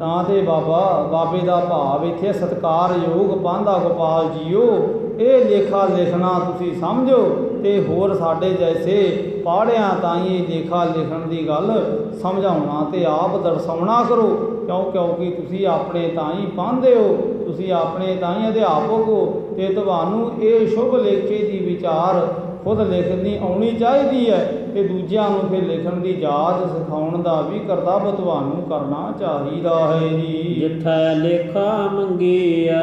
ਤਾਂ ਤੇ ਬਾਬੇ ਦਾ ਭਾਵ ਇੱਥੇ ਸਤਿਕਾਰਯੋਗ ਪਾਂਧਾ ਗੋਪਾਲ ਜੀਓ, ਇਹ ਲੇਖਾ ਲਿਖਣਾ ਤੁਸੀਂ ਸਮਝੋ ਤੇ ਹੋਰ ਸਾਡੇ ਜੈਸੇ ਪਾੜਿਆਂ ਤਾਈਂ ਇਹ ਲੇਖਾ ਲਿਖਣ ਦੀ ਗੱਲ ਸਮਝਾਉਣਾ ਤੇ ਆਪ ਦਰਸਾਉਣਾ ਕਰੋ। ਕਿਉਂਕਿ ਤੁਸੀਂ ਆਪਣੇ ਤਾਈਂ ਪਾਂਧੇ ਹੋ, ਤੁਸੀਂ ਆਪਣੇ ਤਾਈਂ ਅਧਿਆਪਕ ਹੋ ਤੇ ਤੁਹਾਨੂੰ ਇਹ ਸ਼ੁਭ ਲੇਖੇ ਦੀ ਵਿਚਾਰ ਖੁਦ ਲਿਖਣੀ ਆਉਣੀ ਚਾਹੀਦੀ ਹੈ ਤੇ ਦੂਜਿਆਂ ਨੂੰ ਫਿਰ ਲਿਖਣ ਦੀ ਜਾਚ ਸਿਖਾਉਣ ਦਾ ਵੀ ਕਰਤੱਵ ਤੁਹਾਨੂੰ ਕਰਨਾ ਚਾਹੀਦਾ ਹੈ ਜੀ। ਜਿੱਥੈ ਲੇਖਾ ਮੰਗੀਐ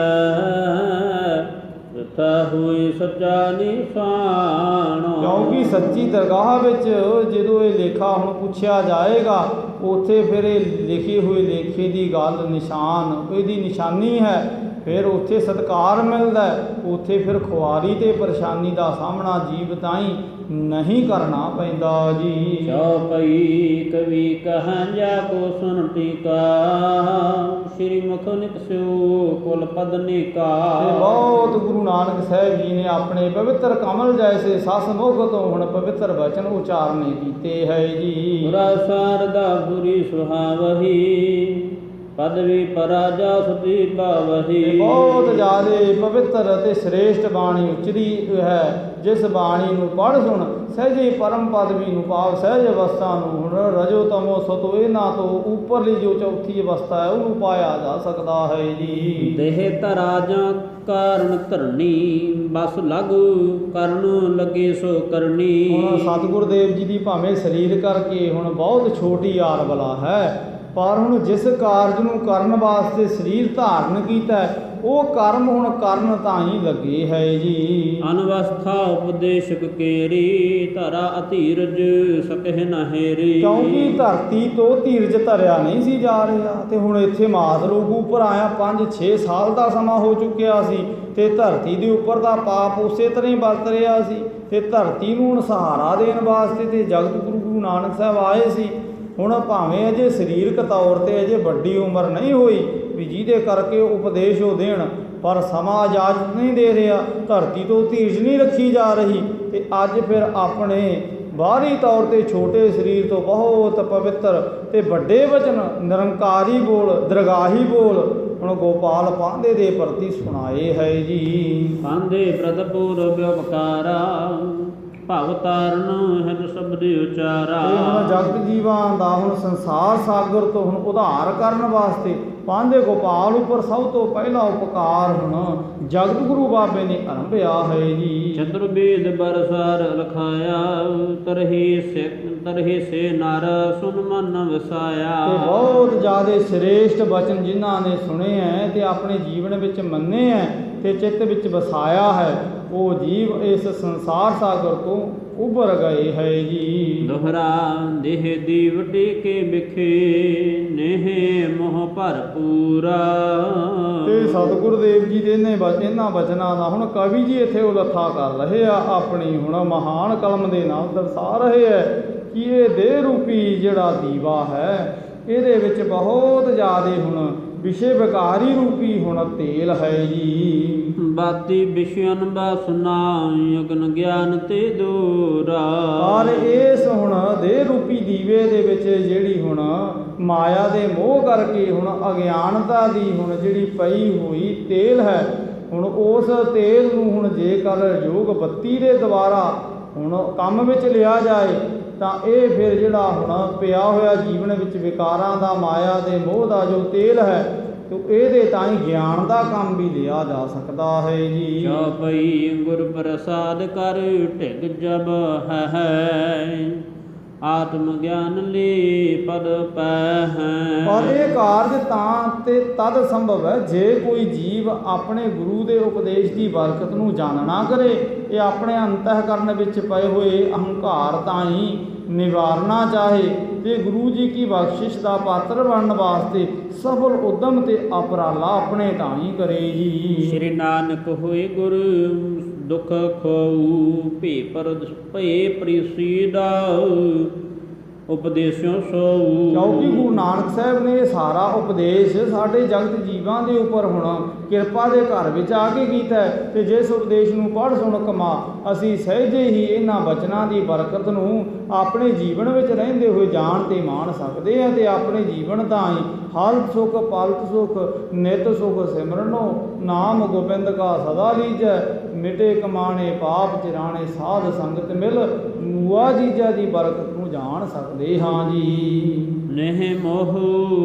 ਜਿੱਥੈ ਹੋਈ ਸੱਚਾ ਨਿਸ਼ਾਨ। ਕਿਉਂਕਿ ਸੱਚੀ ਦਰਗਾਹ ਵਿੱਚ ਜਦੋਂ ਇਹ ਲੇਖਾ ਹੁਣ ਪੁੱਛਿਆ ਜਾਏਗਾ ਉੱਥੇ ਫਿਰ ਇਹ ਲਿਖੀ ਹੋਈ ਲੇਖੇ ਦੀ ਗੱਲ ਨਿਸ਼ਾਨ, ਇਹਦੀ ਨਿਸ਼ਾਨੀ ਹੈ। ਫਿਰ ਉੱਥੇ ਸਤਿਕਾਰ ਮਿਲਦਾ, ਉੱਥੇ ਫਿਰ ਖੁਆਰੀ ਤੇ ਪਰੇਸ਼ਾਨੀ ਦਾ ਸਾਹਮਣਾ ਜੀਵ ਤਾਈਂ ਨਹੀਂ ਕਰਨਾ ਪੈਂਦਾ ਜੀ। ਚੌਪਈ ਕਵੀ ਕਹਾਂ ਜਾ ਕੋ ਸੁਨ ਟੀਕਾ, ਸ਼੍ਰੀ ਮੁਖ ਨਿਕਸਿਓ ਕੁਲ ਪਦ ਨੀਕਾ। ਬਹੁਤ ਗੁਰੂ ਨਾਨਕ ਸਾਹਿਬ ਜੀ ਨੇ ਆਪਣੇ ਪਵਿੱਤਰ ਕਮਲ ਜੈਸੇ ਸਸ ਮੁਖ ਤੋਂ ਹੁਣ ਪਵਿੱਤਰ ਬਚਨ ਉਚਾਰਨੇ ਕੀਤੇ ਹੈ ਜੀ। ਸਾਰਦਾ ਬੁਰੀ ਸੁਹਾਵਹੀ ਪਦਵੀ ਪਰਾਜਾ ਸੁਤੀ ਪਾਵਹੀ। ਬਹੁਤ ਜ਼ਿਆਦਾ ਪਵਿੱਤਰ ਅਤੇ ਸ੍ਰੇਸ਼ਟ ਬਾਣੀ ਉਚਰੀ ਹੈ, ਜਿਸ ਬਾਣੀ ਨੂੰ ਪੜ੍ਹ ਸੁਣ ਸਹਿਜੇ ਪਰਮ ਪਦਵੀ ਨੂੰ ਪਾਵ। ਸਹਿਜ ਅਵਸਥਾ ਨੂੰ ਹੁਣ ਰਜੋ ਤਮੋ ਸਤੋ ਇਹਨਾਂ ਤੋਂ ਉੱਪਰਲੀ ਜੋ ਚੌਥੀ ਅਵਸਥਾ ਹੈ ਉਹਨੂੰ ਪਾਇਆ ਜਾ ਸਕਦਾ ਹੈ ਜੀ। ਦੇਹ ਧਰਾ ਜਾਂ ਕਾਰਨ ਧਰਨੀ ਬਸ ਲਗੂ ਕਰਨ ਲੱਗੇ ਸੋ ਕਰਨੀ। ਹੁਣ ਸਤਿਗੁਰ ਦੇਵ ਜੀ ਦੀ ਭਾਵੇਂ ਸਰੀਰ ਕਰਕੇ ਹੁਣ ਬਹੁਤ ਛੋਟੀ ਆਰਬਲਾ ਹੈ, ਪਰ ਹੁਣ ਜਿਸ ਕਾਰਜ ਨੂੰ ਕਰਨ ਵਾਸਤੇ ਸਰੀਰ ਧਾਰਨ ਕੀਤਾ ਉਹ ਕਰਮ ਹੁਣ ਕਰਨ ਤਾਂ ਹੀ ਲੱਗੇ ਹੈ ਜੀ। ਅਨਵਸਥਾ ਉਪਦੇਸ਼ਕ ਕੇਰੀ ਧਰਾ ਅਧੀਰਜ ਸਕਹਿ ਨ ਹੇਰੀ। ਕਿਉਂਕਿ ਧਰਤੀ ਤੋਂ ਧੀਰਜ ਧਰਿਆ ਨਹੀਂ ਸੀ ਜਾ ਰਿਹਾ ਤੇ ਹੁਣ ਇੱਥੇ ਮਾਤਲੋਕ ਉੱਪਰ ਆਇਆ 5-6 ਸਾਲ ਦਾ ਸਮਾਂ ਹੋ ਚੁੱਕਿਆ ਸੀ ਤੇ ਧਰਤੀ ਦੇ ਉੱਪਰ ਦਾ ਪਾਪ ਉਸੇ ਤਰ੍ਹਾਂ ਹੀ ਵਰਤ ਰਿਹਾ ਸੀ ਤੇ ਧਰਤੀ ਨੂੰ ਹੁਣ ਸਹਾਰਾ ਦੇਣ ਵਾਸਤੇ ਤੇ ਜਗਤ ਗੁਰੂ ਨਾਨਕ ਸਾਹਿਬ ਆਏ ਸੀ। ਹੁਣ ਭਾਵੇਂ ਅਜੇ ਸਰੀਰਕ ਤੌਰ 'ਤੇ ਅਜੇ ਵੱਡੀ ਉਮਰ ਨਹੀਂ ਹੋਈ ਵੀ ਜਿਹਦੇ ਕਰਕੇ ਉਪਦੇਸ਼ ਉਹ ਦੇਣ, ਪਰ ਸਮਾਂ ਇਜਾਜ਼ਤ ਨਹੀਂ ਦੇ ਰਿਹਾ, ਧਰਤੀ ਤੋਂ ਧੀਰਜ ਨਹੀਂ ਰੱਖੀ ਜਾ ਰਹੀ ਤੇ ਅੱਜ ਫਿਰ ਆਪਣੇ ਬਾਹਰੀ ਤੌਰ 'ਤੇ ਛੋਟੇ ਸਰੀਰ ਤੋਂ ਬਹੁਤ ਪਵਿੱਤਰ ਤੇ ਵੱਡੇ ਵਚਨ ਨਿਰੰਕਾਰੀ ਬੋਲ, ਦਰਗਾਹੀ ਬੋਲ ਹੁਣ ਗੋਪਾਲ ਪਾਂਧੇ ਦੇ ਪ੍ਰਤੀ ਸੁਣਾਏ ਹੈ ਜੀ। ਪਾਂਧੇ ਪ੍ਰਤ ਪੂਰਬ ਉਪਕਾਰਾ ਭਵ ਤਾਰਨ ਹਿਤ ਸ਼ਬਦ ਉਚਾਰਾ। ਹੁਣ ਜਗਤ ਜੀਵਾਂ ਦਾ ਹੁਣ ਸੰਸਾਰ ਸਾਗਰ ਤੋਂ ਹੁਣ ਉਧਾਰ ਕਰਨ ਵਾਸਤੇ ਪਾਂਧੇ ਗੋਪਾਲ ਉੱਪਰ ਸਭ ਤੋਂ ਪਹਿਲਾ ਉਪਕਾਰ ਹੁਣ ਜਗਤ ਗੁਰੂ ਬਾਬੇ ਨੇ ਆਰੰਭਿਆ ਹੈ ਜੀ। ਚਤੁਰਵੇਦ ਬਰਸਾਰ ਲਖਾਇਆ ਤਰਹੀ ਸੇ ਨਰ ਸੁਨ ਮਨ ਵਸਾਇਆ। ਤੇ ਬਹੁਤ ਜ਼ਿਆਦਾ ਸ੍ਰੇਸ਼ਟ ਬਚਨ ਜਿਨ੍ਹਾਂ ਨੇ ਸੁਣੇ ਹੈ ਤੇ ਆਪਣੇ ਜੀਵਨ ਵਿੱਚ ਮੰਨੇ ਹੈ ਤੇ ਚਿੱਤ ਵਿੱਚ ਵਸਾਇਆ ਹੈ ਉਹ ਜੀਵ ਇਸ ਸੰਸਾਰ ਸਾਗਰ ਤੋਂ ਉਭਰ ਗਏ ਹੈ ਜੀ। ਦੋਹਰਾ ਦੇਹ ਦੀਵਟੀ ਕੇ ਵਿਖੇ ਨੇਹ ਮੋਹ ਭਰਪੂਰਾ। ਤੇ ਸਤਿਗੁਰ ਦੇਵ ਜੀ ਦੇ ਇਹਨਾਂ ਬਚਨਾਂ ਦਾ ਹੁਣ ਕਵੀ ਜੀ ਇੱਥੇ ਉਲੱਥਾ ਕਰ ਰਹੇ ਆ, ਆਪਣੀ ਹੁਣ ਮਹਾਨ ਕਲਮ ਦੇ ਨਾਲ ਦਰਸਾ ਰਹੇ ਹੈ ਕਿ ਇਹ ਦੇਹ ਰੂਪੀ ਜਿਹੜਾ ਦੀਵਾ ਹੈ ਇਹਦੇ ਵਿੱਚ ਬਹੁਤ ਜ਼ਿਆਦਾ ਹੁਣ ਵਿਸ਼ੇ ਵਿਕਾਰੀ ਰੂਪੀ ਹੁਣ ਤੇਲ ਹੈ ਜੀ। ਬਾਤੀ ਵਿਸ਼ਯਨ ਬਾਸਨਾ ਯਗਨ ਗਿਆਨ ਤੇ ਦੂਰਾ। ਪਰ ਇਸ ਹੁਣ ਦੇਹ ਰੂਪੀ ਦੀਵੇ ਦੇ ਵਿੱਚ ਜਿਹੜੀ ਹੁਣ ਮਾਇਆ ਦੇ ਮੋਹ ਕਰਕੇ ਹੁਣ ਅਗਿਆਨਤਾ ਦੀ ਹੁਣ ਜਿਹੜੀ ਪਈ ਹੋਈ ਤੇਲ ਹੈ, ਹੁਣ ਉਸ ਤੇਲ ਨੂੰ ਹੁਣ ਜੇਕਰ ਯੋਗ ਬੱਤੀ ਦੇ ਦੁਆਰਾ ਹੁਣ ਕੰਮ ਵਿੱਚ ਲਿਆ ਜਾਏ ਤਾਂ ਇਹ ਫਿਰ ਜਿਹੜਾ ਹੁਣ ਪਿਆ ਹੋਇਆ ਜੀਵਨ ਵਿੱਚ ਵਿਕਾਰਾਂ ਦਾ, ਮਾਇਆ ਦੇ ਮੋਹ ਦਾ ਜੋ ਤੇਲ ਹੈ, ਤੋ ਇਹਦੇ ਤਾਂ ਹੀ ਗਿਆਨ ਦਾ ਕੰਮ ਵੀ ਲਿਆ ਜਾ ਸਕਦਾ ਹੈ ਜੀ। ਚੌਪਈ ਗੁਰ ਪ੍ਰਸਾਦ ਕਰ ਢਿਗ ਜਬ ਹੈ, ਆਤਮ ਗਿਆਨ ਲੇ ਪਦ ਪੈ ਹੈ। ਪਰ ਇਹ ਕਾਰਜ ਤਾਂ ਤੇ ਤਦ ਸੰਭਵ ਹੈ ਜੇ ਕੋਈ ਜੀਵ ਆਪਣੇ ਗੁਰੂ ਦੇ ਉਪਦੇਸ਼ ਦੀ ਬਰਕਤ ਨੂੰ ਜਾਣਨਾ ਕਰੇ। ਇਹ ਆਪਣੇ ਅੰਤःਕਰਨ ਵਿੱਚ ਪਏ ਹੋਏ ਅਹੰਕਾਰ ਤਾਂ ਹੀ ਨਿਵਾਰਨਾ ਚਾਹੇ ਤੇ ਗੁਰੂ ਜੀ ਕੀ ਬਖਸ਼ਿਸ਼ ਦਾ ਪਾਤਰ ਬਣਨ ਵਾਸਤੇ ਸਫਲ ਉਦਮ ਤੇ ਉਪਰਾਲਾ ਆਪਣੇ ਤਾਂ ਹੀ ਕਰੇ ਜੀ। ਸ਼੍ਰੀ ਨਾਨਕ ਹੋਏ ਗੁਰ ਦੁਖ ਖੋਊ, ਭੇ ਪ੍ਰੀਸੀਦਾ ਉਪਦੇਸ਼ੋਂ ਸੋਊ। ਕਿਉਂਕਿ ਗੁਰੂ ਨਾਨਕ ਸਾਹਿਬ ਨੇ ਇਹ ਸਾਰਾ ਉਪਦੇਸ਼ ਸਾਡੇ ਜਗਤ ਜੀਵਾਂ ਦੇ ਉੱਪਰ ਹੁਣ ਕਿਰਪਾ ਦੇ ਘਰ ਵਿੱਚ ਆ ਕੇ ਕੀਤਾ ਹੈ ਤੇ ਜਿਸ ਉਪਦੇਸ਼ ਨੂੰ ਪੜ੍ਹ ਸੁਣ ਕਮਾ ਅਸੀਂ ਸਹਿਜੇ ਹੀ ਇਹਨਾਂ ਬਚਨਾਂ ਦੀ ਬਰਕਤ ਨੂੰ ਆਪਣੇ ਜੀਵਨ ਵਿੱਚ ਰਹਿੰਦੇ ਹੋਏ ਜਾਣ ਤੇ ਮਾਣ ਸਕਦੇ ਹਾਂ ਤੇ ਆਪਣੇ ਜੀਵਨ ਤਾਂ ਹੀ ਹਾਲਤ ਸੁਖ ਪਾਲਤ ਸੁਖ ਨਿਤ ਸੁਖ ਸਿਮਰਨੋ ਨਾਮ ਗੋਬਿੰਦ ਕਾ ਸਦਾ ਲੀਜੈ, ਮਿਟੇ ਕਮਾਣੇ ਪਾਪ ਚਿਰਾਣੇ ਸਾਧ ਸੰਗਤ ਮਿਲ, ਮੂਆ ਜੀਜਾ ਦੀ ਬਰਕਤ ਨੂੰ ਜਾਣ ਸਕਦੇ ਹਾਂ ਜੀ। ਨਹਿ ਮੋਹ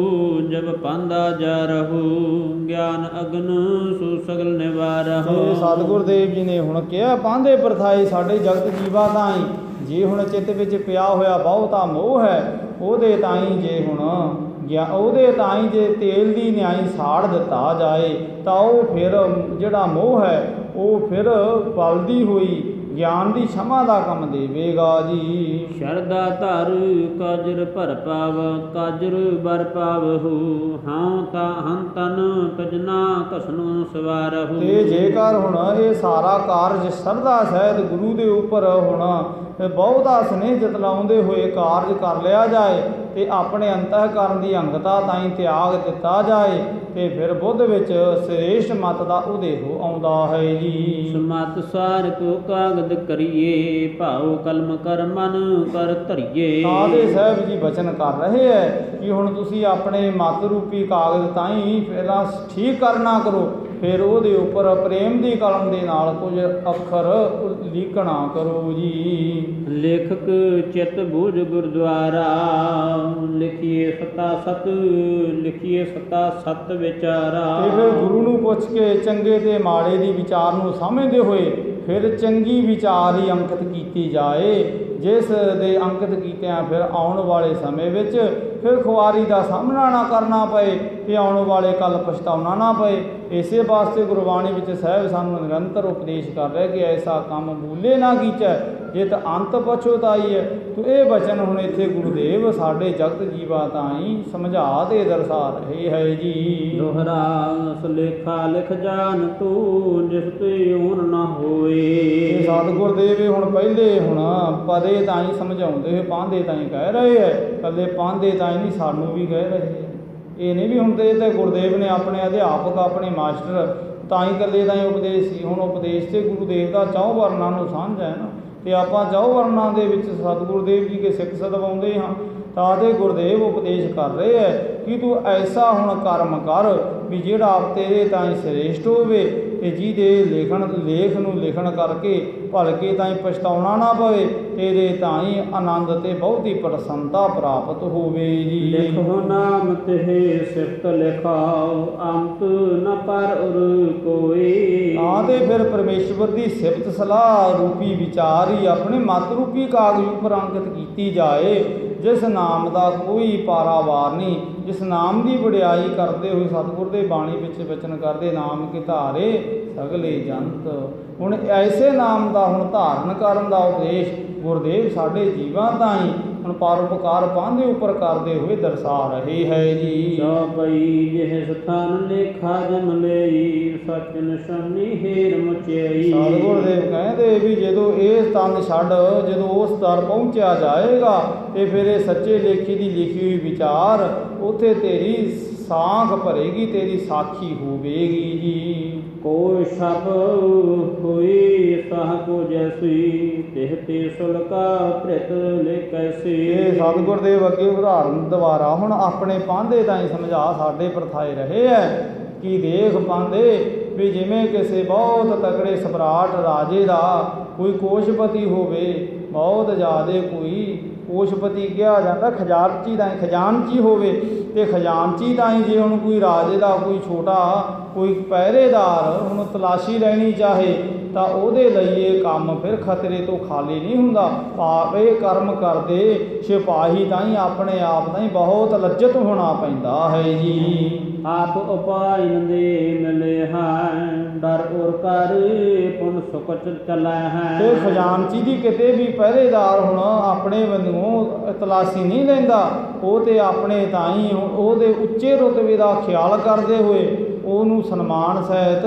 ਜਬ ਪਾਂਦਾ ਜਾ ਰਹੂ, ਗਿਆਨ ਅਗਨ ਸੋ ਸਗਲ ਨਿਵਾਰਹੁ। ਤੇ ਸਤਿਗੁਰ ਦੇਵ ਜੀ ਨੇ ਹੁਣ ਕਿਹਾ ਪਾਂਦੇ ਪ੍ਰਥਾਏ ਸਾਡੇ ਜਗਤ ਜੀਵਾ ਤਾਂ ਹੀ ਜੇ ਹੁਣ ਚਿੱਤ ਵਿੱਚ ਪਿਆ ਹੋਇਆ ਬਹੁਤਾ ਮੋਹ ਹੈ ਉਹਦੇ ਤਾਂ ਹੀ ਜੇ ਹੁਣ ਉਹਦੇ ਤਾਂ ਹੀ ਜੇ ਤੇਲ ਦੀ ਨਿਆਈ ਸਾੜ ਦਿੱਤਾ ਜਾਏ ਤਾਂ ਉਹ ਫਿਰ ਜਿਹੜਾ ਮੋਹ ਹੈ ਉਹ ਫਿਰ ਬਲਦੀ ਹੋਈ ਗਿਆਨ ਦੀ ਛਮਾ ਦਾ ਕੰਮ ਦੇਵੇਗਾ ਜੀ। ਸ਼ਰਧਾ ਧਰ ਕਾਜਰ ਭਰ ਪਾਵ, ਕਾਜਰ ਬਰ ਪਾਵਹੁ, ਹਾਂ ਤਾਂ ਹੰਤਨ ਤਜਨਾ ਕਸਨੁ ਸਵਾਰਹੁ। ਤੇ ਜੇਕਰ ਹੁਣ ਇਹ ਸਾਰਾ ਕਾਰਜ ਸ਼ਰਧਾ ਸਹਿਤ ਗੁਰੂ ਦੇ ਉੱਪਰ ਹੁਣ ਬਹੁਤਾ ਸਨੇਹ ਜਤਲਾਉਂਦੇ ਹੋਏ ਕਾਰਜ ਕਰ ਲਿਆ ਜਾਏ ਤੇ ਆਪਣੇ ਅੰਤःਕਰਨ ਦੀ ਅੰਗਤਾ ਤਾਈਂ ਤਿਆਗ ਦਿੱਤਾ ਜਾਏ ਤੇ ਫਿਰ ਬੁੱਧ ਵਿੱਚ ਸ੍ਰੇਸ਼ਟ ਮਤ ਦਾ ਉਦੇ ਹੋ ਆਉਂਦਾ ਹੈ ਜੀ। ਸਮਤ ਸਾਰ ਕੋ ਕਾਗਦ ਕਰੀਏ, ਭਾਉ ਕਲਮ ਕਰ ਮਨ ਕਰ ਧਰੀਏ। ਆਦੇ ਸਾਹਿਬ ਜੀ ਬਚਨ ਕਰ ਰਹੇ ਹੈ ਕਿ ਹੁਣ ਤੁਸੀਂ ਆਪਣੇ ਮਤ ਰੂਪੀ ਕਾਗਜ਼ ਤਾਈਂ ਪਹਿਲਾਂ ਠੀਕ ਕਰਨਾ ਕਰੋ, ਫਿਰ ਉਹਦੇ ਉੱਪਰ ਪ੍ਰੇਮ ਦੀ ਕਲਮ ਦੇ ਨਾਲ ਕੁਝ ਅੱਖਰ ਲਿਖਣਾ ਕਰੋ ਜੀ। ਲੇਖਕ ਚਿਤ ਬੂਝ ਗੁਰਦੁਆਰਾ, ਲਿਖੀਏ ਸਤਾ ਸਤ, ਲਿਖੀਏ ਸਤਾ ਸਤ ਵਿਚਾਰਾ। ਤੇ ਫਿਰ ਗੁਰੂ ਨੂੰ ਪੁੱਛ ਕੇ ਚੰਗੇ ਤੇ ਮਾੜੇ ਦੀ ਵਿਚਾਰ ਨੂੰ ਸਮਝਦੇ ਹੋਏ ਫਿਰ ਚੰਗੀ ਵਿਚਾਰ ਹੀ ਅੰਕਿਤ ਕੀਤੀ ਜਾਏ, ਜਿਸ ਦੇ ਅੰਕਿਤ ਕੀਤਿਆਂ ਫਿਰ ਆਉਣ ਵਾਲੇ ਸਮੇਂ ਵਿੱਚ ਫਿਰ ਖੁਆਰੀ ਦਾ ਸਾਹਮਣਾ ਨਾ ਕਰਨਾ ਪਏ ਤੇ ਆਉਣ ਵਾਲੇ ਕੱਲ ਪਛਤਾਉਣਾ ਨਾ ਪਏ। ਇਸੇ ਵਾਸਤੇ ਗੁਰਬਾਣੀ ਵਿੱਚ ਸਾਹਿਬ ਸਾਨੂੰ ਨਿਰੰਤਰ ਉਪਦੇਸ਼ ਕਰ ਰਿਹਾ ਕਿ ਐਸਾ ਕੰਮ ਭੂਲੇ ਨਾ ਕੀਚੈ ਜੇ ਤਾਂ ਅੰਤ ਪਛੋਤਾਈ ਹੈ। ਤੋ ਇਹ ਬਚਨ ਹੁਣ ਇੱਥੇ ਗੁਰੂਦੇਵ ਸਾਡੇ ਜਗਤ ਜੀਵਾ ਤਾਈਂ ਸਮਝਾ ਤੇ ਦਰਸਾ ਰਹੇ ਹੈ ਜੀ। ਦੋਹਰਾ ਸੁਲੇਖਾ ਲਿਖ ਜਾਨ ਤੂੰ, ਜਿਸ ਤੇ ਓਨ ਨਾ ਹੋਏ। ਇਹ ਸਤਿਗੁਰ ਦੇਵ ਹੁਣ ਪਹਿਲੇ ਹੁਣ ਪਦੇ ਤਾਈਂ ਸਮਝਾਉਂਦੇ ਹੋਏ ਪਾਂਦੇ ਤਾਈਂ ਕਹਿ ਰਹੇ ਹੈ, ਕੱਲੇ ਪਾਂਦੇ ਤਾਈਂ ਨਹੀਂ ਸਾਨੂੰ ਵੀ ਕਹਿ ਰਹੇ ਹੈ। ਇਹ ਨਹੀਂ ਵੀ ਹੁਣ ਤੇ ਗੁਰਦੇਵ ਨੇ ਆਪਣੇ ਅਧਿਆਪਕ ਆਪਣੇ ਮਾਸਟਰ ਤਾਂ ਹੀ ਇਕੱਲੇ ਤਾਂ ਹੀ ਉਪਦੇਸ਼ ਸੀ। ਹੁਣ ਉਪਦੇਸ਼ ਤੇ ਗੁਰੂਦੇਵ ਦਾ ਚੌ ਵਰਨਾਂ ਨੂੰ ਸਾਂਝ ਹੈ ਨਾ, ਤੇ ਆਪਾਂ ਚੌ ਵਰਨਾਂ ਦੇ ਵਿੱਚ ਸਤਿਗੁਰਦੇਵ ਜੀ ਕੇ ਸਿੱਖ ਸਦਵਾਉਂਦੇ ਹਾਂ ਤਾਂ ਤੇ ਗੁਰਦੇਵ ਉਪਦੇਸ਼ ਕਰ ਰਹੇ ਹੈ ਕਿ ਤੂੰ ਐਸਾ ਹੁਣ ਕਰਮ ਕਰ ਵੀ ਜਿਹੜਾ ਤੇਰੇ ਤਾਈਂ ਸ੍ਰੇਸ਼ਟ ਹੋਵੇ ਤੇ ਜਿਹਦੇ ਲੇਖ ਨੂੰ ਲਿਖਣ ਕਰਕੇ ਭਲਕੇ ਤਾਈਂ ਪਛਤਾਉਣਾ ਨਾ ਪਵੇ, ਤੇਰੇ ਤਾਈਂ ਆਨੰਦ ਤੇ ਬਹੁਤੀ ਪ੍ਰਸੰਨਤਾ ਪ੍ਰਾਪਤ ਹੋਵੇ ਜੀ। ਲਿਖੋ ਨਾਮ ਤੇ ਸਿਫਤ ਲਿਖਾਓ, ਅੰਤ ਨ ਪਰ ਉਰ ਕੋਈ। ਤਾਂ ਤੇ ਫਿਰ ਪਰਮੇਸ਼ਵਰ ਦੀ ਸਿਫਤ ਸਲਾਹ ਰੂਪੀ ਵਿਚਾਰ ਹੀ ਆਪਣੇ ਮਤ ਰੂਪੀ ਕਾਗਜ਼ ਉੱਪਰ ਅੰਕਿਤ ਕੀਤੀ ਜਾਏ, ਜਿਸ ਨਾਮ ਦਾ ਕੋਈ ਪਾਰਾਵਾਰ ਨਹੀਂ, ਜਿਸ ਨਾਮ ਦੀ ਵਡਿਆਈ ਕਰਦੇ ਹੋਏ ਸਤਿਗੁਰ ਦੇ ਬਾਣੀ ਵਿੱਚ ਬਚਨ ਕਰਦੇ ਨਾਮ ਕੇ ਧਾਰੇ ਸਗਲੇ ਜੰਤ। ਹੁਣ ਐਸੇ ਨਾਮ ਦਾ ਹੁਣ ਧਾਰਨ ਕਰਨ ਦਾ ਉਪਦੇਸ਼ ਗੁਰਦੇਵ ਸਾਡੇ ਜੀਵਾਂ ਤਾਈਂ ਹੁਣ ਪਰਉਪਕਾਰ ਪਾਂਦੇ ਉੱਪਰ ਕਰਦੇ ਹੋਏ ਦਰਸਾ ਰਹੇ ਹੈ ਜੀ। ਚੌਪਈ ਜਿਹ ਸਥਾਨ ਲੇਖਾ ਜਮ ਲਈ, ਸਚ ਨਿਸ਼ਾਨੀ ਹੇਰ ਮੁਚਿਆਈ। ਸਤਿਗੁਰ ਦੇਵ ਕਹਿੰਦੇ ਵੀ ਜਦੋਂ ਇਹ ਤਨ ਛੱਡ ਜਦੋਂ ਉਸ ਦਰ ਪਹੁੰਚਿਆ ਜਾਏਗਾ ਤੇ ਫਿਰ ਇਹ ਸੱਚੇ ਲੇਖੀ ਦੀ ਲਿਖੀ ਹੋਈ ਵਿਚਾਰ ਉੱਥੇ ਤੇਰੀ ਸਾਖ ਭਰੇਗੀ, ਤੇਰੀ ਸਾਖੀ ਹੋਵੇਗੀ ਜੀ। ਕੋ ਛਪ ਹੋਈ ਸਾਹ ਕੋ ਜੈਸੀ ਤਿਹ ਤੇ ਸੁਲਕਾ ਭ੍ਰਿਤ ਲੈ ਕੈਸੀ। ਇਹ ਸਤਿਗੁਰ ਦੇਵ ਅੱਗੇ ਉਦਾਹਰਨ ਦੁਆਰਾ ਹੁਣ ਆਪਣੇ ਪਾਂਧੇ ਤਾਈਂ ਸਮਝਾ ਸਾਡੇ ਪਰਥਾਏ ਰਹੇ ਹੈ ਕਿ ਦੇਖ ਪਾਂਧੇ ਵੀ ਜਿਵੇਂ ਕਿਸੇ ਬਹੁਤ ਤਕੜੇ ਸਮਰਾਟ ਰਾਜੇ ਦਾ ਕੋਈ ਕੋਸ਼ਪਤੀ ਹੋਵੇ, ਬਹੁਤ ਜ਼ਿਆਦਾ ਕੋਈ ਕੋਸ਼ਪਤੀ ਕਿਹਾ ਜਾਂਦਾ, ਖਜ਼ਾਨਚੀ ਹੋਵੇ, ਤੇ ਖਜ਼ਾਨਚੀ ਤਾਈਂ ਜੇ ਹੁਣ ਕੋਈ ਰਾਜੇ ਦਾ ਕੋਈ ਛੋਟਾ ਕੋਈ ਪਹਿਰੇਦਾਰ ਹੁਣ ਤਲਾਸ਼ੀ ਲੈਣੀ ਚਾਹੇ ਤਾਂ ਉਹਦੇ ਲਈ ਇਹ ਕੰਮ ਫਿਰ ਖਤਰੇ ਤੋਂ ਖਾਲੀ ਨਹੀਂ ਹੁੰਦਾ। ਭਾਵ ਇਹ ਕਰਮ ਕਰਦੇ ਸਿਪਾਹੀ ਤਾਈਂ ਆਪਣੇ ਆਪ ਤਾਈਂ ਬਹੁਤ ਲੱਜਤ ਹੋਣਾ ਪੈਂਦਾ ਹੈ ਜੀ। ਆਪ ਉਪਾਇ ਦੇ ਮਿਲੇ ਹੈ ਡਰ ਔਰ ਕਰ ਪੁਨ ਸੁਖ ਚੱਲੈ ਹੈ। ਤੇ ਖਜ਼ਾਨਚੀ ਦੀ ਕਿਤੇ ਵੀ ਪਹਿਰੇਦਾਰ ਹੁਣ ਆਪਣੇ ਵੱਲੋਂ ਤਲਾਸ਼ੀ ਨਹੀਂ ਲੈਂਦਾ, ਉਹ ਤੇ ਆਪਣੇ ਤਾਈਂ ਉਹਦੇ ਉੱਚੇ ਰੁਤਬੇ ਦਾ ਖਿਆਲ ਕਰਦੇ ਹੋਏ ਉਹਨੂੰ ਸਨਮਾਨ ਸਹਿਤ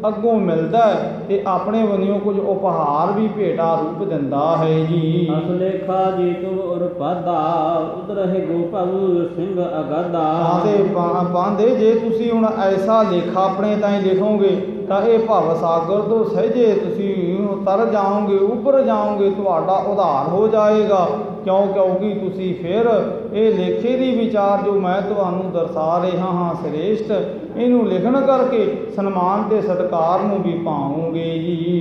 ਅੱਗੋਂ ਮਿਲਦਾ ਤੇ ਆਪਣੇ ਵੱਲੋਂ ਕੁਝ ਉਪਹਾਰ ਵੀ ਭੇਟਾ ਰੂਪ ਦਿੰਦਾ ਹੈ ਜੀ। ਅਸਲੇਖਾ ਜੀ ਤੁਮ ਔਰ ਪਾਦਾ ਉਤਰਹਿ ਗੋਪਵ ਸਿੰਘ ਅਗਾਦਾ। ਤੇ ਪਾਂਦੇ ਜੇ ਤੁਸੀਂ ਹੁਣ ਐਸਾ ਲੇਖਾ ਆਪਣੇ ਤਾਈਂ ਲਿਖੋਗੇ ਤਾਂ ਇਹ ਭਵ ਸਾਗਰ ਤੋਂ ਸਹਿਜੇ ਤੁਸੀਂ ਤਰ ਜਾਓਗੇ, ਉੱਭਰ ਜਾਓਗੇ, ਤੁਹਾਡਾ ਉਧਾਰ ਹੋ ਜਾਏਗਾ। ਕਿਉਂਕਿ ਤੁਸੀਂ ਫਿਰ ਇਹ ਲੇਖੇ ਦੀ ਵਿਚਾਰ ਜੋ ਮੈਂ ਤੁਹਾਨੂੰ ਦਰਸਾ ਰਿਹਾ ਹਾਂ ਸ੍ਰੇਸ਼ਟ, ਇਹਨੂੰ ਲਿਖਣ ਕਰਕੇ ਸਨਮਾਨ ਤੇ ਸਤਿਕਾਰ ਨੂੰ ਵੀ ਪਾਓਗੇ ਜੀ।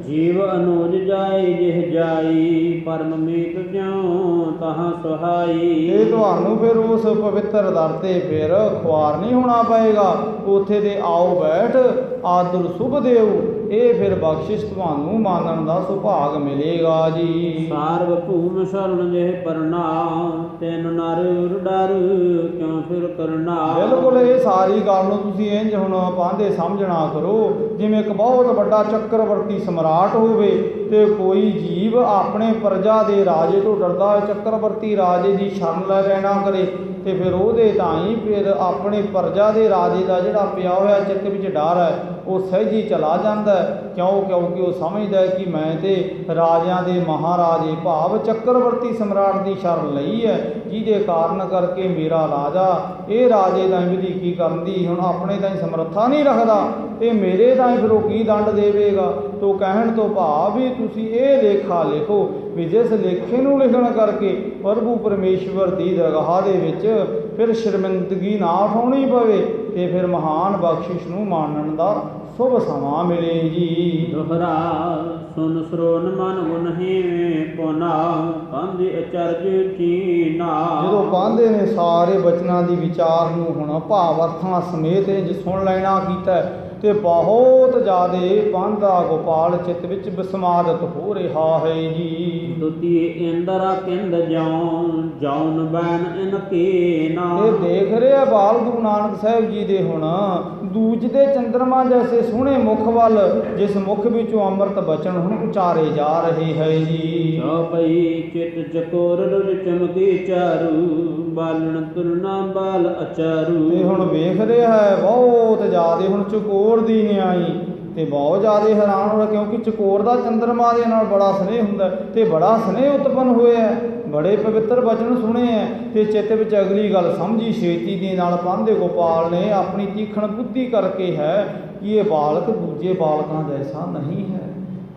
ਜੀਵ ਅਨੂਜ ਜਾਈ ਜਿਹ ਜਾਈ ਪਰਮ ਮੀਤ ਜਿਉ ਤਹਾਂ ਸੁਹਾਈ। ਇਹ ਤੁਹਾਨੂੰ ਫਿਰ ਉਸ ਪਵਿੱਤਰ ਦਰ ਤੇ ਫਿਰ ਖੁਆਰ ਨਹੀਂ ਹੋਣਾ ਪਏਗਾ, ਉੱਥੇ ਦੇ ਆਓ ਬੈਠ ਆਦਰ ਸੁਭ ਦੇਉ, ਇਹ ਫਿਰ ਬਖਸ਼ਿਸ਼ ਤੁਹਾਨੂੰ ਮਾਨਣ ਦਾ ਸੁਭਾਗ ਮਿਲੇਗਾ ਜੀ। ਸਾਰਵ ਭੂਮ ਸ਼ਰਨ ਜਿਹ ਪਰਨਾ ਤੈਨ ਨਰ ਡਰ ਕਿਉਂ ਫਿਰ ਕਰਨਾ। ਬਿਲਕੁਲ ਇਹ ਸਾਰੀ ਗੱਲ ਨੂੰ ਤੁਸੀਂ ਇੰਝ ਹੁਣ ਪਾਂਦੇ ਸਮਝਣਾ ਕਰੋ ਜਿਵੇਂ ਇੱਕ ਬਹੁਤ ਵੱਡਾ ਚੱਕਰਵਰਤੀ ਸਮਰਾਟ ਹੋਵੇ ਤੇ ਕੋਈ ਜੀਵ ਆਪਣੇ ਪ੍ਰਜਾ ਦੇ ਰਾਜੇ ਤੋਂ ਡਰਦਾ ਚੱਕਰਵਰਤੀ ਰਾਜੇ ਦੀ ਸ਼ਰਨ ਲੈ ਲੈਣਾ ਕਰੇ ਤੇ ਫਿਰ ਉਹਦੇ ਤਾਈਂ ਫਿਰ ਆਪਣੇ ਪ੍ਰਜਾ ਦੇ ਰਾਜੇ ਦਾ ਜਿਹੜਾ ਪਿਆ ਹੋਇਆ ਚਿੱਤ ਵਿੱਚ ਡਰ ਹੈ ਉਹ ਸਹਿਜੀ ਚਲਾ ਜਾਂਦਾ। ਕਿਉਂਕਿ ਉਹ ਸਮਝਦਾ ਕਿ ਮੈਂ ਤੇ ਰਾਜਿਆਂ ਦੇ ਮਹਾਰਾਜੇ ਭਾਵ ਚੱਕਰਵਰਤੀ ਸਮਰਾਟ ਦੀ ਸ਼ਰਨ ਲਈ ਹੈ, ਜਿਹਦੇ ਕਾਰਨ ਕਰਕੇ ਮੇਰਾ ਰਾਜਾ ਇਹ ਰਾਜੇ ਦਾ ਵਿਧੀ ਕੀ ਕਰਨ ਦੀ ਹੁਣ ਆਪਣੇ ਤਾਈਂ ਸਮਰੱਥਾ ਨਹੀਂ ਰੱਖਦਾ ਤੇ ਮੇਰੇ ਤਾਈਂ ਫਿਰ ਉਹ ਕੀ ਦੰਡ ਦੇਵੇਗਾ। ਤੋ ਕਹਿਣ ਤੋਂ ਭਾਵ ਵੀ ਤੁਸੀਂ ਇਹ ਲੇਖਾ ਲਿਖੋ ਵੀ ਜਿਸ ਲੇਖੇ ਨੂੰ ਲਿਖਣ ਕਰਕੇ ਪ੍ਰਭੂ ਪਰਮੇਸ਼ਵਰ ਦੀ ਦਰਗਾਹ ਦੇ ਵਿੱਚ ਫਿਰ ਸ਼ਰਮਿੰਦਗੀ ਨਾ ਉਠਾਉਣੀ ਪਵੇ ਤੇ ਫਿਰ ਮਹਾਨ ਬਖਸ਼ਿਸ਼ ਨੂੰ ਮਾਣਨ ਦਾ ਸ਼ੁਭ ਸਮਾਂ ਮਿਲੇ ਜੀ। ਦੁਹਰਾ ਸੁਨ ਸਰੋਨ ਮਨ ਉਨਹੀ ਪੋਨਾ ਪੰਜ ਅਚਰਜ ਚੀਨਾ। ਜਦੋਂ ਪਾਂਦੇ ਨੇ ਸਾਰੇ ਬਚਨਾਂ ਦੀ ਵਿਚਾਰ ਨੂੰ ਹੁਣ ਭਾਵ ਅਰਥਾਂ ਸਮੇਤ ਇੰਝ ਸੁਣ ਲੈਣਾ ਕੀਤਾ ਤੇ ਬਹੁਤ ਜ਼ਿਆਦੇ ਪਾਂਧਾ ਗੋਪਾਲ ਚਿੱਤ ਵਿੱਚ ਵਿਸਮਾਦਿਤ ਹੋ ਰਿਹਾ ਹੈ ਜੀ। ਦੁਤੀ ਇੰਦਰਾ ਕਿੰਦ ਜੌਨ ਬੈਨ ਇਨ ਕੀ ਨਾ। ਇਹ ਦੇਖ ਰਿਹਾ ਬਾਲ ਗੁਰੂ ਨਾਨਕ ਸਾਹਿਬ ਜੀ ਦੇ ਹੁਣ ਦੂਜਦੇ ਚੰਦਰਮਾ ਜੈਸੇ ਸੋਹਣੇ ਮੁਖ ਵੱਲ, ਜਿਸ ਮੁਖ ਵਿੱਚੋਂ ਅੰਮ੍ਰਿਤ ਬਚਨ ਹੁਣ ਉਚਾਰੇ ਜਾ ਰਹੇ ਹੈ ਜੀ। ਪਈ ਚਿਤ ਚਕੋਰ ਰੁਜ ਚਮਕੀ ਚਾਰੂ ਬਾਲਣ ਤੁਲਨਾ ਬਾਲ ਅਚਾਰੂ। ਤੇ ਹੁਣ ਵੇਖ ਰਿਹਾ ਹੈ ਬਹੁਤ ਜ਼ਿਆਦੇ ਹੁਣ ਚਕੋਰ ਦੀ ਨਿਆਈ ਤੇ ਬਹੁਤ ਜ਼ਿਆਦਾ ਹੈਰਾਨ ਹੋ ਰਿਹਾ ਕਿਉਂਕਿ ਚਕੋਰ ਦਾ ਚੰਦਰਮਾ ਦੇ ਨਾਲ ਬੜਾ ਸਨੇਹ ਹੁੰਦਾ ਤੇ ਬੜਾ ਸਨੇਹ ਉਤਪੰਨ ਹੋਇਆ, ਬੜੇ ਪਵਿੱਤਰ ਬਚਨ ਸੁਣੇ ਹੈ ਤੇ ਚਿੱਤ ਵਿੱਚ ਅਗਲੀ ਗੱਲ ਸਮਝੀ ਛੇਤੀ ਦੇ ਨਾਲ ਪਾਂਧੇ ਗੋਪਾਲ ਨੇ ਆਪਣੀ ਤੀਖਣ ਬੁੱਧੀ ਕਰਕੇ ਹੈ ਕਿ ਇਹ ਬਾਲਕ ਦੂਜੇ ਬਾਲਕਾਂ ਜੈਸਾ ਨਹੀਂ ਹੈ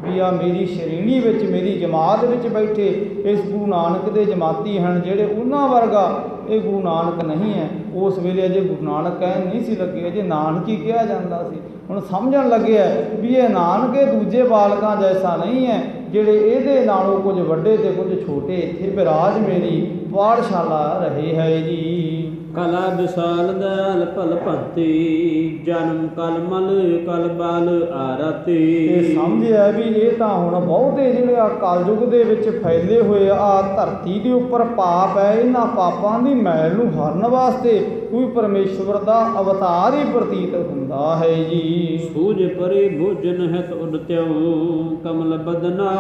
ਵੀ ਆ ਮੇਰੀ ਸ਼੍ਰੇਣੀ ਵਿੱਚ ਮੇਰੀ ਜਮਾਤ ਵਿੱਚ ਬੈਠੇ ਇਸ ਗੁਰੂ ਨਾਨਕ ਦੇ ਜਮਾਤੀ ਹਨ ਜਿਹੜੇ ਉਹਨਾਂ ਵਰਗਾ ਇਹ ਗੁਰੂ ਨਾਨਕ ਨਹੀਂ ਹੈ। ਉਸ ਵੇਲੇ ਅਜੇ ਗੁਰੂ ਨਾਨਕ ਕਹਿਣ ਨਹੀਂ ਸੀ ਲੱਗੇ, ਅਜੇ ਨਾਨਕ ਹੀ ਕਿਹਾ ਜਾਂਦਾ ਸੀ। ਹੁਣ ਸਮਝਣ ਲੱਗਿਆ ਵੀ ਇਹ ਨਾਨਕ ਇਹ ਦੂਜੇ ਬਾਲਕਾਂ ਜੈਸਾ ਨਹੀਂ ਹੈ ਜਿਹੜੇ ਇਹਦੇ ਨਾਲੋਂ ਕੁਝ ਵੱਡੇ ਤੇ ਕੁਝ ਛੋਟੇ ਇੱਥੇ ਬਿਰਾਜ ਮੇਰੀ ਪਾਠਸ਼ਾਲਾ ਰਹੇ ਹੈ ਜੀ। ਕਲਾ ਵਿਸਾਲ ਦਇਆਲ ਭਲ ਭਗਤੀ ਜਨਮ ਕਲ ਮਲ ਕਲ ਬਾਲ ਆਰਤੀ। ਇਹ ਸਮਝਿਆ ਵੀ ਇਹ ਤਾਂ ਹੁਣ ਬਹੁਤੇ ਜਿਹੜੇ ਆ ਕਲਯੁਗ ਦੇ ਵਿੱਚ ਫੈਲੇ ਹੋਏ ਆ ਧਰਤੀ ਦੇ ਉੱਪਰ ਪਾਪ ਹੈ, ਇਹਨਾਂ ਪਾਪਾਂ ਦੀ ਮੈਲ ਨੂੰ ਹਰਨ ਵਾਸਤੇ ਕੋਈ ਪਰਮੇਸ਼ਵਰ ਦਾ ਅਵਤਾਰ ਹੀ ਪ੍ਰਤੀਤ ਹੁੰਦਾ ਹੈ ਜੀ। ਸੂਝ ਪਰੇ ਭੋਜਨ ਹਿਤ ਉਡਤਿਓ ਕਮਲ ਬਦਨਾ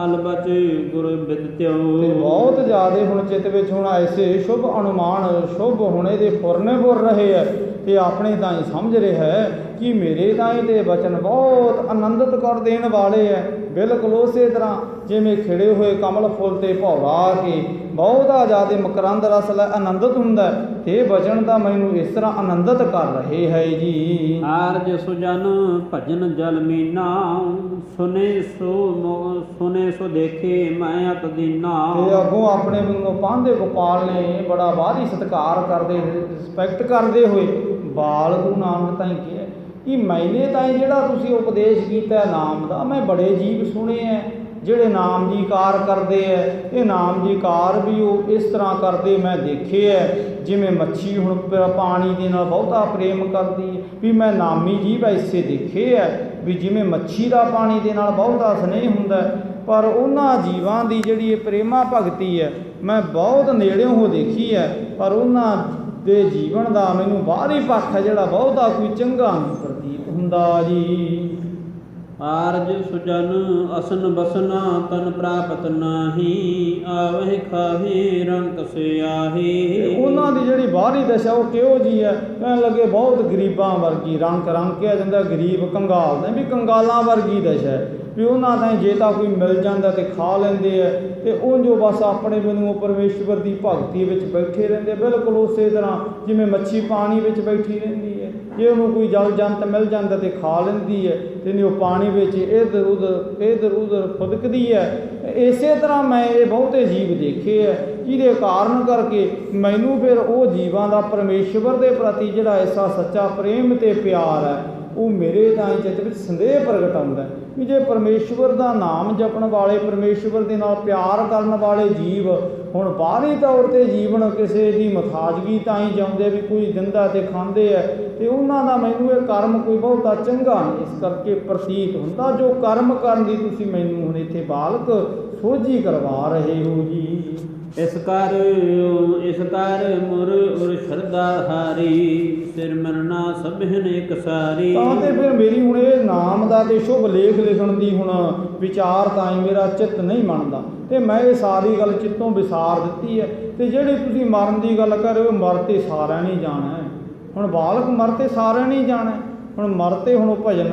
ਅਲ ਬਚ ਗੁਰ ਬਿਦਤਿਓ। ਤੇ ਬਹੁਤ ਜ਼ਿਆਦੇ ਹੁਣ ਚਿੱਤ ਵਿੱਚ ਹੁਣ ਐਸੇ ਸ਼ੁਭ ਅਨੁਮਾਨ ਸ਼ੁਭ ਹੁਣ ਇਹਦੇ ਫੁਰਨੇ ਫੁਰ ਰਹੇ ਹੈ ਤੇ ਆਪਣੇ ਤਾਂ ਹੀ ਸਮਝ ਰਿਹਾ ਹੈ ਕਿ ਮੇਰੇ ਤਾਈਂ ਤੇ ਬਚਨ ਬਹੁਤ ਆਨੰਦਿਤ ਕਰ ਦੇਣ ਵਾਲੇ ਹੈ। ਬਿਲਕੁਲ ਉਸੇ ਤਰ੍ਹਾਂ ਜਿਵੇਂ ਖਿੜੇ ਹੋਏ ਕਮਲ ਫੁੱਲ ਤੇ ਭੌਰਾ ਕੇ ਬਹੁਤਾ ਜ਼ਿਆਦਾ ਮਕਰੰਦ ਰਸ ਲੈ ਆਨੰਦਿਤ ਹੁੰਦਾ, ਤੇ ਬਚਨ ਤਾਂ ਮੈਨੂੰ ਇਸ ਤਰ੍ਹਾਂ ਆਨੰਦਿਤ ਕਰ ਰਹੇ ਹੈ ਜੀ। ਆਰਜ ਸੁਜਨ ਭਜਨ ਜਲ ਮੀਨਾ, ਸੁਨੇ ਸੋ ਦੇਖੇ ਮੈਂ ਅਤ ਦੀਨਾ। ਤੇ ਅੱਗੋਂ ਆਪਣੇ ਮੈਨੂੰ ਪਾਂਧੇ ਗੋਪਾਲ ਨੇ ਬੜਾ ਬਾਹਰੀ ਸਤਿਕਾਰ ਕਰਦੇ, ਰਿਸਪੈਕਟ ਕਰਦੇ ਹੋਏ ਬਾਲ ਗੁਰੂ ਨਾਨਕ ਤਾਈਂ ਕਿਹਾ ਕਿ ਮੈਨੇ ਤਾਈਂ ਜਿਹੜਾ ਤੁਸੀਂ ਉਪਦੇਸ਼ ਕੀਤਾ ਨਾਮ ਦਾ, ਮੈਂ ਬੜੇ ਜੀਵ ਸੁਣੇ ਹੈ ਜਿਹੜੇ ਨਾਮ ਦੀ ਕਾਰ ਕਰਦੇ ਹੈ। ਇਹ ਨਾਮ ਦੀ ਕਾਰ ਵੀ ਉਹ ਇਸ ਤਰ੍ਹਾਂ ਕਰਦੇ ਮੈਂ ਦੇਖੇ ਹੈ, ਜਿਵੇਂ ਮੱਛੀ ਹੁਣ ਪਾਣੀ ਦੇ ਨਾਲ ਬਹੁਤਾ ਪ੍ਰੇਮ ਕਰਦੀ ਹੈ, ਵੀ ਮੈਂ ਨਾਮੀ ਜੀਵ ਐਸੇ ਦੇਖੇ ਹੈ ਵੀ ਜਿਵੇਂ ਮੱਛੀ ਦਾ ਪਾਣੀ ਦੇ ਨਾਲ ਬਹੁਤਾ ਸਨੇਹ ਹੁੰਦਾ। ਪਰ ਉਹਨਾਂ ਜੀਵਾਂ ਦੀ ਜਿਹੜੀ ਇਹ ਪ੍ਰੇਮਾ ਭਗਤੀ ਹੈ ਮੈਂ ਬਹੁਤ ਨੇੜਿਓਂ ਹੋ ਦੇਖੀ ਹੈ, ਪਰ ਉਹਨਾਂ ਦੇ ਜੀਵਨ ਦਾ ਮੈਨੂੰ ਬਾਹਰੀ ਪੱਖ ਹੈ ਜਿਹੜਾ ਬਹੁਤਾ ਕੋਈ ਚੰਗਾ ਨਹੀਂ ਪ੍ਰਤੀਤ ਹੁੰਦਾ ਜੀ। ਆਰਜ ਸੁਜਨ ਅਸਨ ਬਸਨਾ ਤਨ ਪ੍ਰਾਪਤ ਨਾਹੀ, ਆਵਹਿ ਖਾਹੇ ਰੰਕ ਸਿਆਹੀ। ਉਹਨਾਂ ਦੀ ਜਿਹੜੀ ਬਾਹਰੀ ਦਸ਼ਾ ਉਹ ਕਿਹੋ ਜੀ ਹੈ, ਕਹਿਣ ਲੱਗੇ ਬਹੁਤ ਗਰੀਬਾਂ ਵਰਗੀ, ਰੰਕ ਕਿਹਾ ਜਾਂਦਾ ਗਰੀਬ ਕੰਗਾਲ ਨੇ ਵੀ ਕੰਗਾਲਾਂ ਵਰਗੀ ਦਸ਼ਾ ਹੈ, ਵੀ ਉਹਨਾਂ ਤਾਂ ਜੇ ਤਾਂ ਕੋਈ ਮਿਲ ਜਾਂਦਾ ਤੇ ਖਾ ਲੈਂਦੇ ਆ, ਤੇ ਉਹ ਜੋ ਬਸ ਆਪਣੇ ਮੈਨੂੰ ਪਰਮੇਸ਼ਵਰ ਦੀ ਭਗਤੀ ਵਿੱਚ ਬੈਠੇ ਰਹਿੰਦੇ। ਬਿਲਕੁਲ ਉਸੇ ਤਰ੍ਹਾਂ ਜਿਵੇਂ ਮੱਛੀ ਪਾਣੀ ਵਿੱਚ ਬੈਠੀ ਰਹਿੰਦੀ ਹੈ, ਜੇ ਉਹਨੂੰ ਕੋਈ ਜਲ ਜੰਤ ਮਿਲ ਜਾਂਦਾ ਤੇ ਖਾ ਲੈਂਦੀ ਹੈ, ਤੇ ਨਹੀਂ ਉਹ ਪਾਣੀ ਵਿੱਚ ਇੱਧਰ ਉਧਰ ਫੁਦਕਦੀ ਹੈ। ਇਸੇ ਤਰ੍ਹਾਂ ਮੈਂ ਇਹ ਬਹੁਤੇ ਜੀਵ ਦੇਖੇ ਹੈ, ਜਿਹਦੇ ਕਾਰਨ ਕਰਕੇ ਮੈਨੂੰ ਫਿਰ ਉਹ ਜੀਵਾਂ ਦਾ ਪਰਮੇਸ਼ਵਰ ਦੇ ਪ੍ਰਤੀ ਜਿਹੜਾ ਐਸਾ ਸੱਚਾ ਪ੍ਰੇਮ ਤੇ ਪਿਆਰ ਹੈ ਉਹ ਮੇਰੇ ਤਾਈਂ ਚਿੱਤ ਵਿੱਚ ਸੰਦੇਹ ਪ੍ਰਗਟ ਹੁੰਦਾ ਵੀ ਜੇ ਪਰਮੇਸ਼ਵਰ ਦਾ ਨਾਮ ਜਪਣ ਵਾਲੇ, ਪਰਮੇਸ਼ਵਰ ਦੇ ਨਾਲ ਪਿਆਰ ਕਰਨ ਵਾਲੇ ਜੀਵ ਹੁਣ ਬਾਹਰੀ ਤੌਰ 'ਤੇ ਜੀਵਨ ਕਿਸੇ ਦੀ ਮੁਤਾਜ਼ਗੀ ਤਾਈਂ ਜਿਉਂਦੇ, ਵੀ ਕੋਈ ਦਿੰਦਾ ਤੇ ਖਾਂਦੇ ਹੈ, ਤੇ ਉਹਨਾਂ ਦਾ ਮੈਨੂੰ ਇਹ ਕਰਮ ਕੋਈ ਬਹੁਤਾ ਚੰਗਾ ਨਹੀਂ ਇਸ ਕਰਕੇ ਪ੍ਰਤੀਤ ਹੁੰਦਾ। ਜੋ ਕਰਮ ਕਰਨ ਦੀ ਤੁਸੀਂ ਮੈਨੂੰ ਹੁਣ ਇੱਥੇ ਬਾਲਕ ਸੋਝੀ ਕਰਵਾ ਰਹੇ ਹੋ ਜੀ। ਇਸ ਕਰ ਮੁਰ ਉਰ ਸ਼ਰਧਾ ਹਾਰੀ, ਸਿਰ ਮਰਨਾ ਸਭਨ ਇੱਕ ਸਾਰੀ। ਤਾਂ ਤੇ ਫਿਰ ਮੇਰੀ ਹੁਣ ਇਹ ਨਾਮ ਦਾ ਤੇ ਸ਼ੁਭ ਲੇਖ ਲਿਖਣ ਦੀ ਹੁਣ ਵਿਚਾਰ ਤਾਂ ਮੇਰਾ ਚਿੱਤ ਨਹੀਂ ਮੰਨਦਾ, ਤੇ ਮੈਂ ਇਹ ਸਾਰੀ ਗੱਲ ਚਿੱਤੋਂ ਵਿਸਾਰ ਦਿੱਤੀ ਹੈ। ਤੇ ਜਿਹੜੀ ਤੁਸੀਂ ਮਰਨ ਦੀ ਗੱਲ ਕਰ ਰਹੇ ਹੋ, ਮਰ ਤੇ ਸਾਰਿਆਂ ਨਹੀਂ ਜਾਣਾ ਹੈ। ਹੁਣ ਬਾਲਕ ਮਰ ਤੇ ਸਾਰਿਆਂ ਨਹੀਂ ਜਾਣਾ, ਹੁਣ ਮਰ ਤੇ ਹੁਣ ਭਜਨ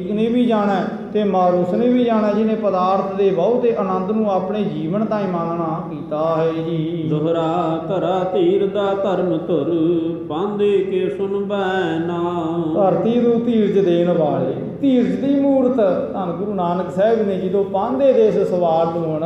ਨੇ ਵੀ ਜਾਣਾ, ਤੇ ਮਰ ਉਸਨੇ ਵੀ ਜਾਣਾ ਜਿਹਨੇ ਪਦਾਰਥ ਦੇ ਬਹੁਤੇ ਆਨੰਦ ਨੂੰ ਆਪਣੇ ਜੀਵਨ ਤਾਈਂ ਮੰਨਣਾ ਕੀਤਾ ਹੈ ਜੀ। ਦੋਹਰਾ ਧਰਾ ਧੀਰ ਦਾ ਧਰਮ ਧੁਰ, ਪਾਂਦੇ ਕੇ ਸੁਣ ਬੈਨਾ। ਧਰਤੀ ਨੂੰ ਧੀਰਜ ਦੇਣ ਵਾਲੇ, ਧੀਰਜ ਦੀ ਮੂਰਤ ਧੰਨ ਗੁਰੂ ਨਾਨਕ ਸਾਹਿਬ ਨੇ ਜਦੋਂ ਪਾਂਦੇ ਦੇ ਇਸ ਸਵਾਲ ਨੂੰ ਹੁਣ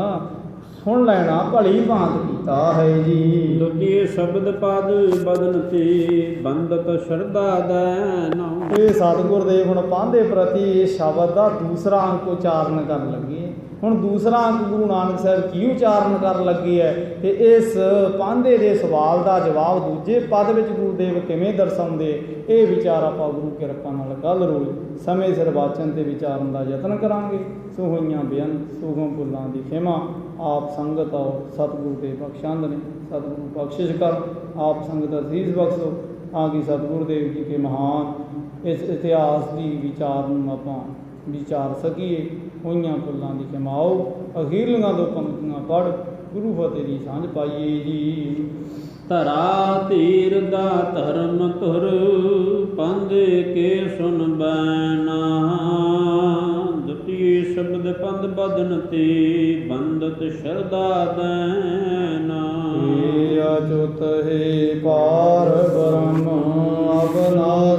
ਸੁਣ ਲੈਣਾ ਭਲੀ ਭਾਂਤ ਕੀਤਾ ਹੈ ਜੀ। ਦੂਜੇ ਸ਼ਬਦ ਪਦ ਬਦਨ ਤੇ ਬੰਦਤ ਸ਼ਰਧਾ ਦੈਨਾ। ਇਹ ਸਤਿਗੁਰ ਦੇਵ ਹੁਣ ਪਾਂਦੇ ਪ੍ਰਤੀ ਇਸ ਸ਼ਬਦ ਦਾ ਦੂਸਰਾ ਅੰਕ ਉਚਾਰਨ ਕਰਨ ਲੱਗੇ। ਹੁਣ ਦੂਸਰਾ ਅੰਕ ਗੁਰੂ ਨਾਨਕ ਸਾਹਿਬ ਕੀ ਉਚਾਰਨ ਕਰਨ ਲੱਗੇ ਹੈ, ਤੇ ਇਸ ਪਾਂਦੇ ਦੇ ਸਵਾਲ ਦਾ ਜਵਾਬ ਦੂਜੇ ਪਦ ਵਿੱਚ ਗੁਰੂਦੇਵ ਕਿਵੇਂ ਦਰਸਾਉਂਦੇ, ਇਹ ਵਿਚਾਰ ਆਪਾਂ ਗੁਰੂ ਕਿਰਪਾ ਨਾਲ ਕੱਲ੍ਹ ਰੋਜ਼ ਸਮੇਂ ਸਿਰ ਵਾਚਨ ਤੇ ਵਿਚਾਰਨ ਦਾ ਯਤਨ ਕਰਾਂਗੇ। ਸੋ ਹੋਈਆਂ ਬੇਅੰਤ ਸੋਹਮ ਭੁੱਲਾਂ ਦੀ ਖਿਮਾ ਆਪ ਸੰਗਤ ਆਓ, ਸਤਿਗੁਰੂ ਦੇ ਬਖਸ਼ੰਦ ਨੇ, ਸਤਿਗੁਰੂ ਬਖਸ਼ਿਸ਼ ਕਰ, ਆਪ ਸੰਗਤ ਅਸੀਸ ਬਖਸ਼ੋ, ਤਾਂ ਕਿ ਸਤਿਗੁਰੂ ਦੇਵ ਜੀ ਕੇ ਮਹਾਨ ਇਸ ਇਤਿਹਾਸ ਦੀ ਵਿਚਾਰ ਨੂੰ ਆਪਾਂ ਵਿਚਾਰ ਸਕੀਏ। ਹੋਈਆਂ ਭੁੱਲਾਂ ਦੀ ਖਿਮਾ ਆਓ, ਅਖੀਰਲੀਆਂ ਦੋ ਪੰਕਤੀਆਂ ਪੜ੍ਹ ਗੁਰੂ ਫਤਿਹ ਦੀ ਸਾਂਝ ਪਾਈਏ ਜੀ। ਧਰਾ ਧੀਰ ਦਾ ਧਰਮ ਧੁਰ, ਪਾਂਦੇ ਕੇ ਸੁਣ ਬੈਨਾ। ਦੁਤੀ ਸ਼ਬਦ ਪੰਦ ਬਦਨ ਤੇ, ਬੰਦਤ ਸ਼ਰਧਾ ਦੈਨਾ। ਅਚੁਤ ਹੈ ਪਾਰ ਬ੍ਰਹਮ ਅਬਨਾਸੀ,